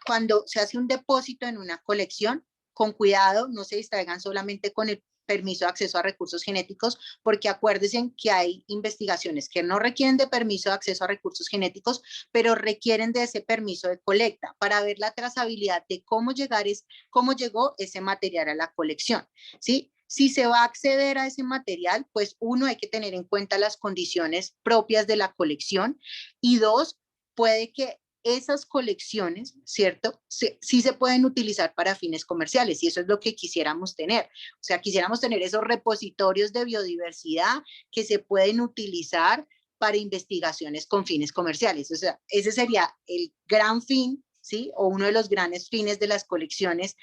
cuando se hace un depósito en una colección, con cuidado, no se distraigan solamente con el permiso de acceso a recursos genéticos, porque acuérdense que hay investigaciones que no requieren de permiso de acceso a recursos genéticos, pero requieren de ese permiso de colecta para ver la trazabilidad de cómo llegó ese material a la colección, ¿sí? Si se va a acceder a ese material, pues uno, hay que tener en cuenta las condiciones propias de la colección, y dos, puede que esas colecciones, ¿cierto? Sí se pueden utilizar para fines comerciales, y eso es lo que quisiéramos tener. O sea, quisiéramos tener esos repositorios de biodiversidad que se pueden utilizar para investigaciones con fines comerciales. O sea, ese sería el gran fin, ¿sí? O uno de los grandes fines de las colecciones.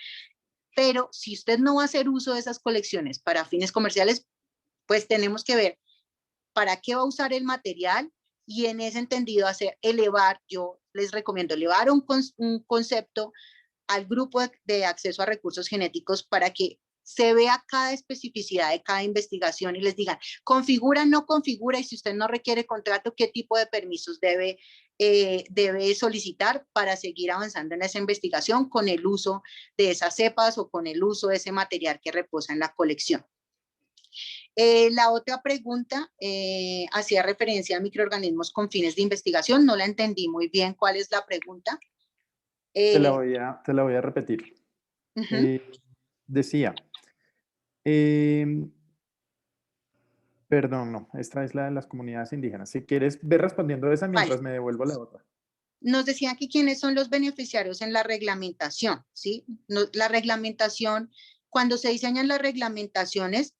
Pero si usted no va a hacer uso de esas colecciones para fines comerciales, pues tenemos que ver para qué va a usar el material, y en ese entendido yo les recomiendo elevar un concepto al grupo de acceso a recursos genéticos para que se vea cada especificidad de cada investigación y les digan, configura, no configura, y si usted no requiere contrato, qué tipo de permisos debe solicitar para seguir avanzando en esa investigación con el uso de esas cepas o con el uso de ese material que reposa en la colección. La otra pregunta hacía referencia a microorganismos con fines de investigación. No la entendí muy bien. ¿Cuál es la pregunta? Te la voy a repetir. Decía, perdón, no, esta es la de las comunidades indígenas. Si quieres, ve respondiendo esa mientras me devuelvo la otra. Nos decía que quiénes son los beneficiarios en la reglamentación, ¿sí? La reglamentación, cuando se diseñan las reglamentaciones,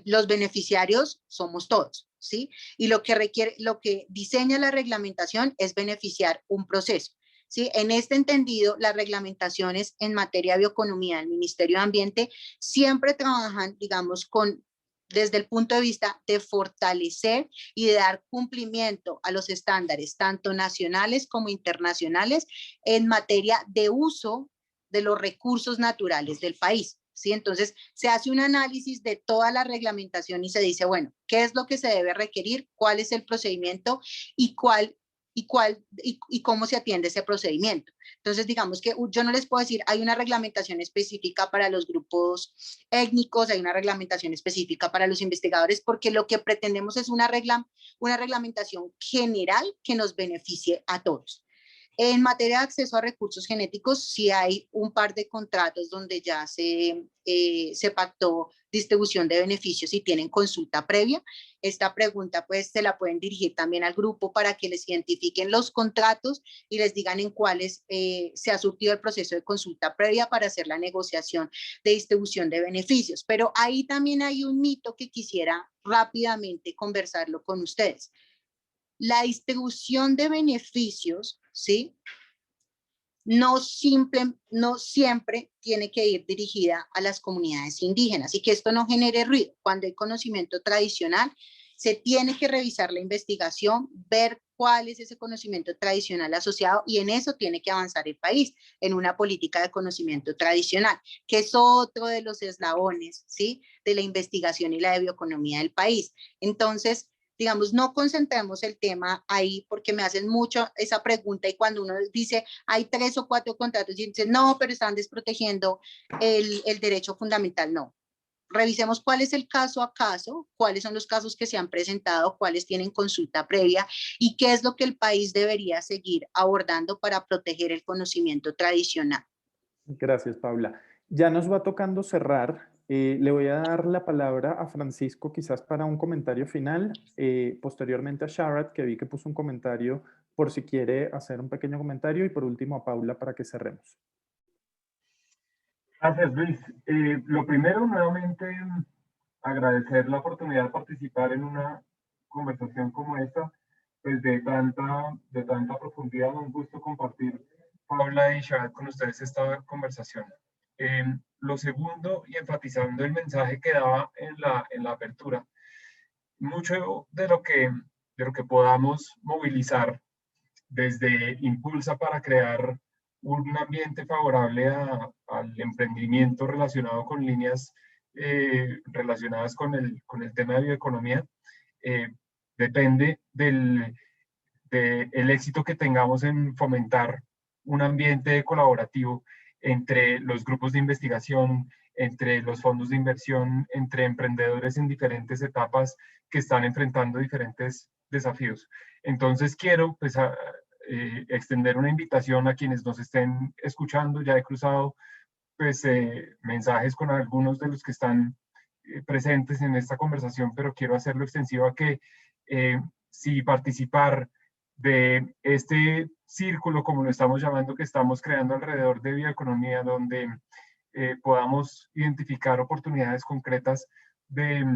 los beneficiarios somos todos, ¿sí? Y lo que diseña la reglamentación es beneficiar un proceso, ¿sí? En este entendido, las reglamentaciones en materia de bioeconomía del Ministerio de Ambiente siempre trabajan, digamos, desde el punto de vista de fortalecer y de dar cumplimiento a los estándares, tanto nacionales como internacionales, en materia de uso de los recursos naturales del país, ¿sí? Entonces, se hace un análisis de toda la reglamentación y se dice, bueno, ¿qué es lo que se debe requerir? ¿Cuál es el procedimiento? ¿Y cómo se atiende ese procedimiento? Entonces, digamos que yo no les puedo decir, hay una reglamentación específica para los grupos étnicos, hay una reglamentación específica para los investigadores, porque lo que pretendemos es una reglamentación general que nos beneficie a todos. En materia de acceso a recursos genéticos, sí hay un par de contratos donde ya se pactó distribución de beneficios y tienen consulta previa. Esta pregunta pues se la pueden dirigir también al grupo para que les identifiquen los contratos y les digan en cuáles se ha surtido el proceso de consulta previa para hacer la negociación de distribución de beneficios. Pero ahí también hay un mito que quisiera rápidamente conversarlo con ustedes. La distribución de beneficios, ¿sí? No siempre tiene que ir dirigida a las comunidades indígenas, y que esto no genere ruido. Cuando hay conocimiento tradicional, se tiene que revisar la investigación, ver cuál es ese conocimiento tradicional asociado, y en eso tiene que avanzar el país, en una política de conocimiento tradicional, que es otro de los eslabones, ¿sí?, de la investigación y la de bioeconomía del país. Entonces, digamos, no concentremos el tema ahí, porque me hacen mucho esa pregunta, y cuando uno dice, hay 3 o 4 contratos, y dicen, no, pero están desprotegiendo el derecho fundamental. No. Revisemos cuál es el caso a caso, cuáles son los casos que se han presentado, cuáles tienen consulta previa, y qué es lo que el país debería seguir abordando para proteger el conocimiento tradicional. Gracias, Paula. Ya nos va tocando cerrar. Le voy a dar la palabra a Francisco quizás para un comentario final, posteriormente a Sharat, que vi que puso un comentario por si quiere hacer un pequeño comentario, y por último a Paula para que cerremos. Gracias, Luis. Lo primero, nuevamente, agradecer la oportunidad de participar en una conversación como esta, pues de tanta profundidad. Un gusto compartir, Paula y Sharat, con ustedes esta conversación. Lo segundo, y enfatizando el mensaje que daba en la apertura, mucho de lo que podamos movilizar desde Impulsa para crear un ambiente favorable al emprendimiento relacionado con líneas relacionadas con el tema de bioeconomía, depende del éxito que tengamos en fomentar un ambiente colaborativo entre los grupos de investigación, entre los fondos de inversión, entre emprendedores en diferentes etapas que están enfrentando diferentes desafíos. Entonces quiero pues, extender una invitación a quienes nos estén escuchando. Ya he cruzado pues, mensajes con algunos de los que están presentes en esta conversación, pero quiero hacerlo extensivo a que si participar de este círculo, como lo estamos llamando, que estamos creando alrededor de bioeconomía, donde podamos identificar oportunidades concretas de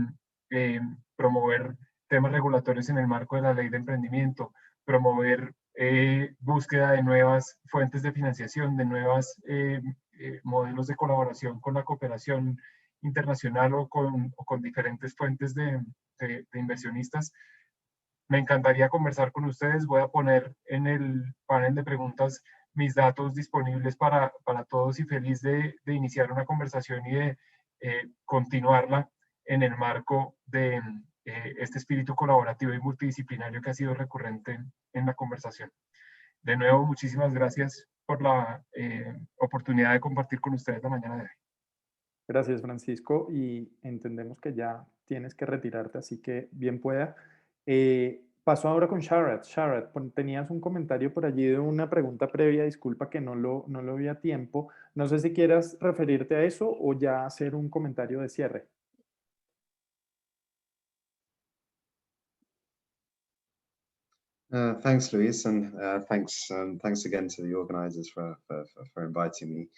promover temas regulatorios en el marco de la ley de emprendimiento, promover búsqueda de nuevas fuentes de financiación, de nuevos modelos de colaboración con la cooperación internacional o con diferentes fuentes de inversionistas. Me encantaría conversar con ustedes. Voy a poner en el panel de preguntas mis datos disponibles para todos y feliz de iniciar una conversación y de continuarla en el marco de este espíritu colaborativo y multidisciplinario que ha sido recurrente en la conversación. De nuevo, muchísimas gracias por la oportunidad de compartir con ustedes la mañana de hoy. Gracias, Francisco, y entendemos que ya tienes que retirarte, así que bien pueda. Paso ahora con Sharat. Sharat, tenías un comentario por allí de una pregunta previa, disculpa que no lo vi a tiempo. No sé si quieras referirte a eso o ya hacer un comentario de cierre. Thanks, Luis, and thanks again to the organisers for inviting me.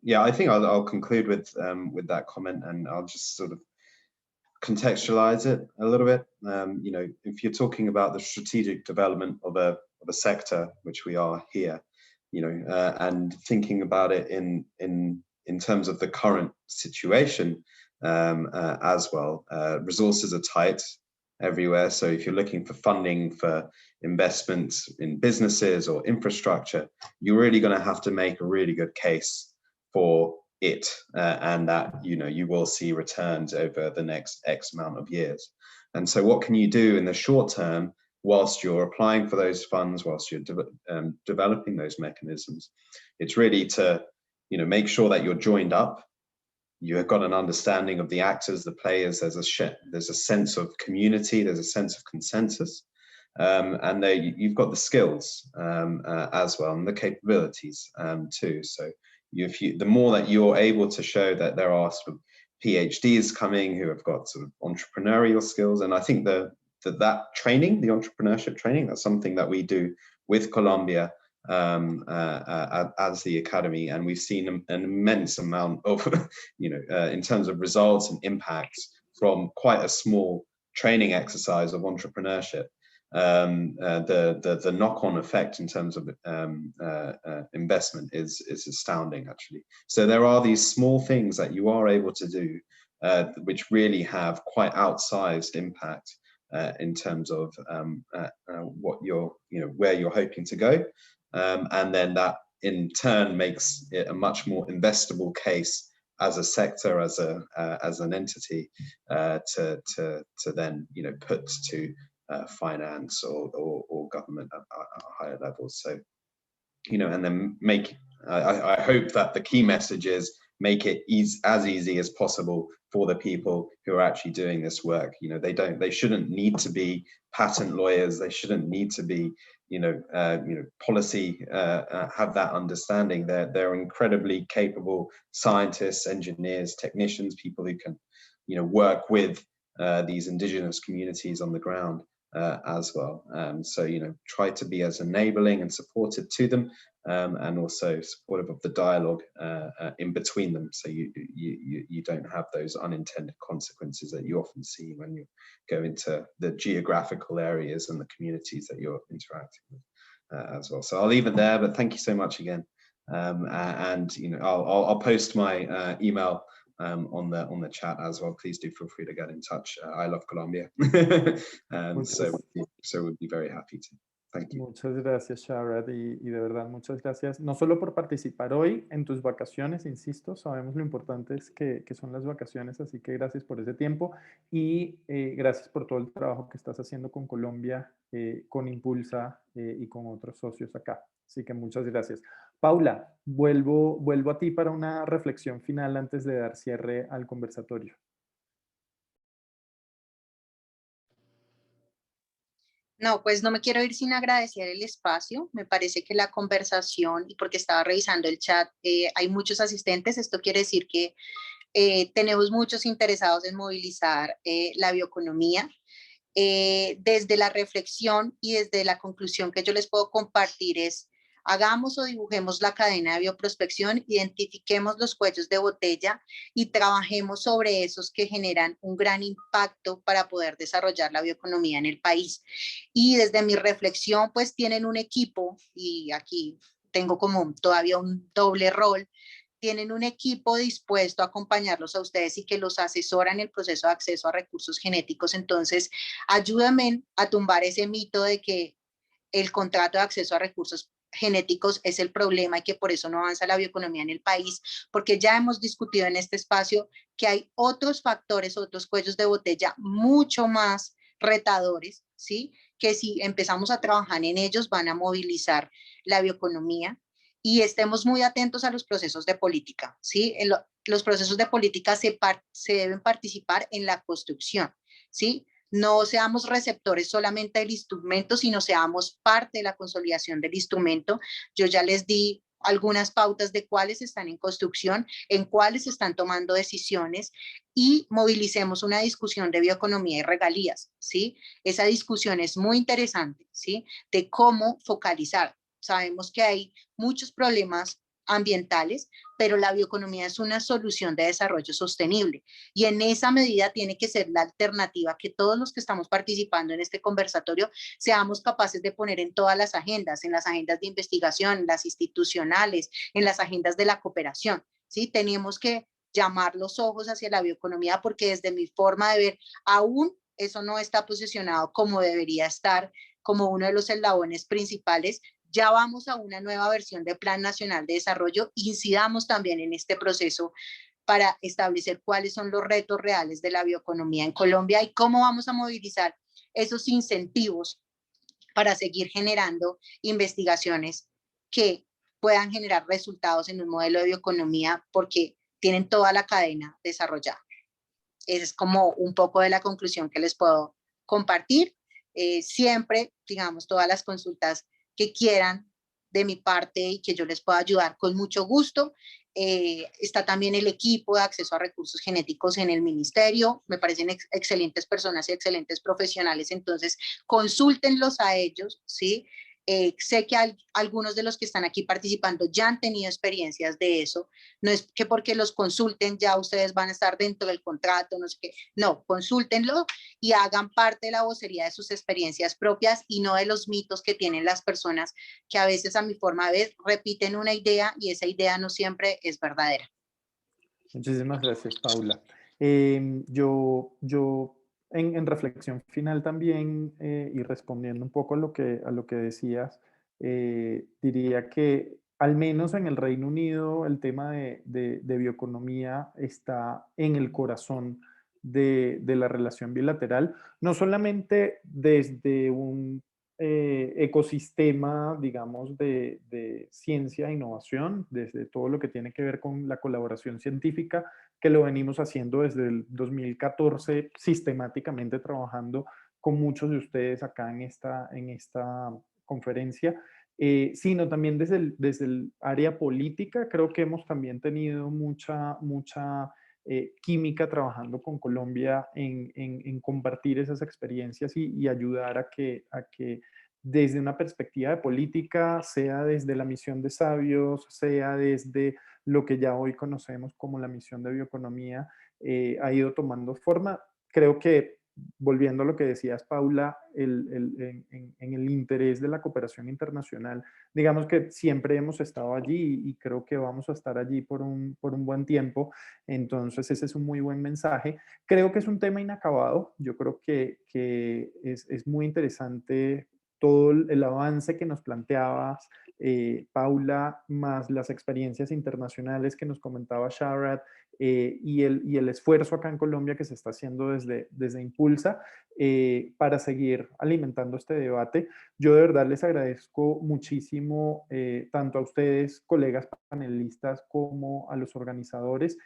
Yeah, I think I'll conclude with that comment, and I'll just sort of contextualize it a little bit. You know, if you're talking about the strategic development of a sector, which we are here, you know, and thinking about it in terms of the current situation as well, resources are tight everywhere. So if you're looking for funding for investments in businesses or infrastructure, you're really going to have to make a really good case for it, and that, you know, you will see returns over the next X amount of years. And so what can you do in the short term whilst you're applying for those funds, whilst you're developing those mechanisms? It's really to, you know, make sure that you're joined up. You have got an understanding of the actors, the players. There's a sense of community. There's a sense of consensus, and you've got the skills as well, and the capabilities too. So the more that you're able to show that there are sort of PhDs coming who have got sort of entrepreneurial skills, and I think that training, the entrepreneurship training, that's something that we do with Colombia as the academy, and we've seen an immense amount of, you know, in terms of results and impacts from quite a small training exercise of entrepreneurship. The knock-on effect in terms of investment is astounding, actually. So there are these small things that you are able to do which really have quite outsized impact in terms of what you're, you know, where you're hoping to go. And then that in turn makes it a much more investable case as a sector, as an entity, to then, you know, put to finance or government at higher levels. So, you know, and then I hope that the key message is make it as easy as possible for the people who are actually doing this work. You know, they shouldn't need to be patent lawyers. They shouldn't need to be, policy, have that understanding. They're incredibly capable scientists, engineers, technicians, people who can, you know, work with these indigenous communities on the ground as well. So, you know, try to be as enabling and supportive to them, and also supportive of the dialogue in between them, so you don't have those unintended consequences that you often see when you go into the geographical areas and the communities that you're interacting with as well. So I'll leave it there, but thank you so much again And I'll post my email on the chat as well. Please do feel free to get in touch. I love Colombia, so we'd be very happy to. Thank you. Muchas gracias, Sharad, y de verdad muchas gracias, no solo por participar hoy en tus vacaciones, insisto, sabemos lo importante es que son las vacaciones, así que gracias por ese tiempo y gracias por todo el trabajo que estás haciendo con Colombia, con Impulsa y con otros socios acá. Así que muchas gracias. Paula, vuelvo a ti para una reflexión final antes de dar cierre al conversatorio. No, pues no me quiero ir sin agradecer el espacio. Me parece que la conversación, y porque estaba revisando el chat, hay muchos asistentes. Esto quiere decir que tenemos muchos interesados en movilizar la bioeconomía. Desde la reflexión y desde la conclusión que yo les puedo compartir es: hagamos o dibujemos la cadena de bioprospección, identifiquemos los cuellos de botella y trabajemos sobre esos que generan un gran impacto para poder desarrollar la bioeconomía en el país. Y desde mi reflexión, pues tienen un equipo, y aquí tengo como todavía un doble rol, tienen un equipo dispuesto a acompañarlos a ustedes y que los asesora en el proceso de acceso a recursos genéticos. Entonces, ayúdame a tumbar ese mito de que el contrato de acceso a recursos genéticos es el problema y que por eso no avanza la bioeconomía en el país, porque ya hemos discutido en este espacio que hay otros factores, otros cuellos de botella mucho más retadores, ¿sí? Que si empezamos a trabajar en ellos van a movilizar la bioeconomía. Y estemos muy atentos a los procesos de política, ¿sí? Los procesos de política se deben participar en la construcción, ¿sí? No seamos receptores solamente del instrumento, sino seamos parte de la consolidación del instrumento. Yo ya les di algunas pautas de cuáles están en construcción, en cuáles están tomando decisiones, y movilicemos una discusión de bioeconomía y regalías, ¿sí? Esa discusión es muy interesante, ¿sí? De cómo focalizar. Sabemos que hay muchos problemas ambientales, pero la bioeconomía es una solución de desarrollo sostenible y en esa medida tiene que ser la alternativa que todos los que estamos participando en este conversatorio seamos capaces de poner en todas las agendas, en las agendas de investigación, en las institucionales, en las agendas de la cooperación, ¿sí? Tenemos que llamar los ojos hacia la bioeconomía porque desde mi forma de ver, aún eso no está posicionado como debería estar, como uno de los eslabones principales. Ya vamos a una nueva versión del Plan Nacional de Desarrollo. Incidamos también en este proceso para establecer cuáles son los retos reales de la bioeconomía en Colombia y cómo vamos a movilizar esos incentivos para seguir generando investigaciones que puedan generar resultados en un modelo de bioeconomía porque tienen toda la cadena desarrollada. Esa es como un poco de la conclusión que les puedo compartir. Siempre, digamos, todas las consultas que quieran de mi parte y que yo les pueda ayudar con mucho gusto. Está también el equipo de acceso a recursos genéticos en el ministerio. Me parecen excelentes personas y excelentes profesionales, entonces consúltenlos a ellos, ¿sí? Sé que algunos de los que están aquí participando ya han tenido experiencias de eso. No es que porque los consulten ya ustedes van a estar dentro del contrato, no sé qué. No, consúltenlo y hagan parte de la vocería de sus experiencias propias y no de los mitos que tienen las personas que a veces, a mi forma de ver, repiten una idea y esa idea no siempre es verdadera. Muchísimas gracias, Paula. Yo en reflexión final también y respondiendo un poco a lo que decías, diría que al menos en el Reino Unido el tema de bioeconomía está en el corazón de la relación bilateral, no solamente desde un ecosistema, digamos, de ciencia e innovación, desde todo lo que tiene que ver con la colaboración científica, que lo venimos haciendo desde el 2014, sistemáticamente trabajando con muchos de ustedes acá en esta conferencia, sino también desde el área política. Creo que hemos también tenido mucha química trabajando con Colombia en compartir esas experiencias y ayudar a que desde una perspectiva de política, sea desde la misión de Sabios, sea desde lo que ya hoy conocemos como la misión de bioeconomía, ha ido tomando forma. Creo que volviendo a lo que decías, Paula, en el interés de la cooperación internacional, digamos que siempre hemos estado allí y creo que vamos a estar allí por un buen tiempo. Entonces, ese es un muy buen mensaje. Creo que es un tema inacabado. Yo creo que es muy interesante todo el avance que nos planteabas, Paula, más las experiencias internacionales que nos comentaba Sharad, y el esfuerzo acá en Colombia que se está haciendo desde Impulsa para seguir alimentando este debate. Yo de verdad les agradezco muchísimo tanto a ustedes, colegas panelistas, como a los organizadores,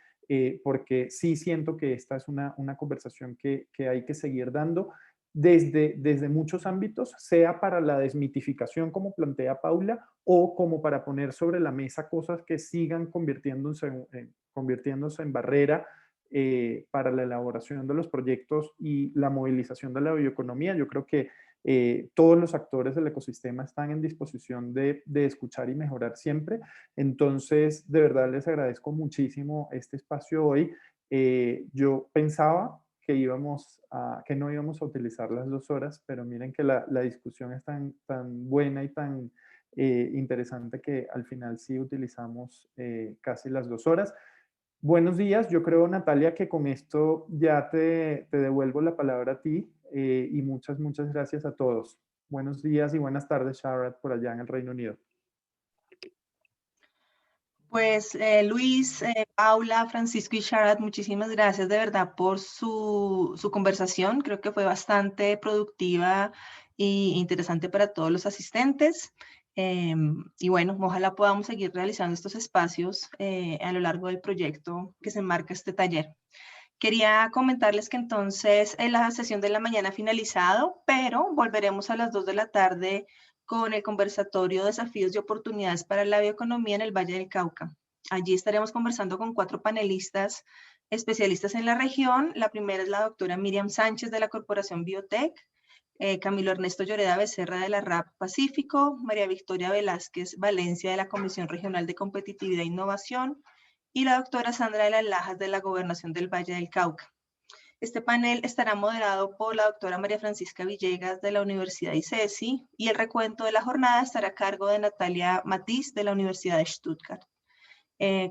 porque sí siento que esta es una conversación que hay que seguir dando desde muchos ámbitos, sea para la desmitificación, como plantea Paula, o como para poner sobre la mesa cosas que sigan convirtiéndose en barrera para la elaboración de los proyectos y la movilización de la bioeconomía. Yo creo que todos los actores del ecosistema están en disposición de escuchar y mejorar siempre. Entonces, de verdad les agradezco muchísimo este espacio hoy. Yo pensaba que no íbamos a utilizar las 2 horas, pero miren que la discusión es tan buena y tan interesante que al final sí utilizamos casi las 2 horas. Buenos días, yo creo, Natalia, que con esto ya te devuelvo la palabra a ti y muchas gracias a todos. Buenos días y buenas tardes, Sharad, por allá en el Reino Unido. Pues Luis, Paula, Francisco y Sharad, muchísimas gracias de verdad por su conversación. Creo que fue bastante productiva e interesante para todos los asistentes. Y bueno, ojalá podamos seguir realizando estos espacios a lo largo del proyecto que se enmarca este taller. Quería comentarles que entonces la sesión de la mañana ha finalizado, pero volveremos a las 2 de la tarde con el conversatorio Desafíos y Oportunidades para la Bioeconomía en el Valle del Cauca. Allí estaremos conversando con 4 panelistas especialistas en la región. La primera es la doctora Miriam Sánchez de la Corporación Biotech, Camilo Ernesto Lloreda Becerra de la RAP Pacífico, María Victoria Velázquez Valencia de la Comisión Regional de Competitividad e Innovación y la doctora Sandra de las Lajas de la Gobernación del Valle del Cauca. Este panel estará moderado por la doctora María Francisca Villegas de la Universidad ICESI y el recuento de la jornada estará a cargo de Natalia Matiz de la Universidad de Stuttgart.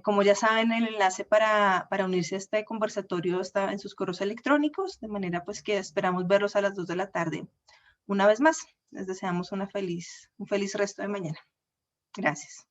Como ya saben, el enlace para unirse a este conversatorio está en sus correos electrónicos, de manera pues que esperamos verlos a las 2 de la tarde. Una vez más, les deseamos un feliz resto de mañana. Gracias.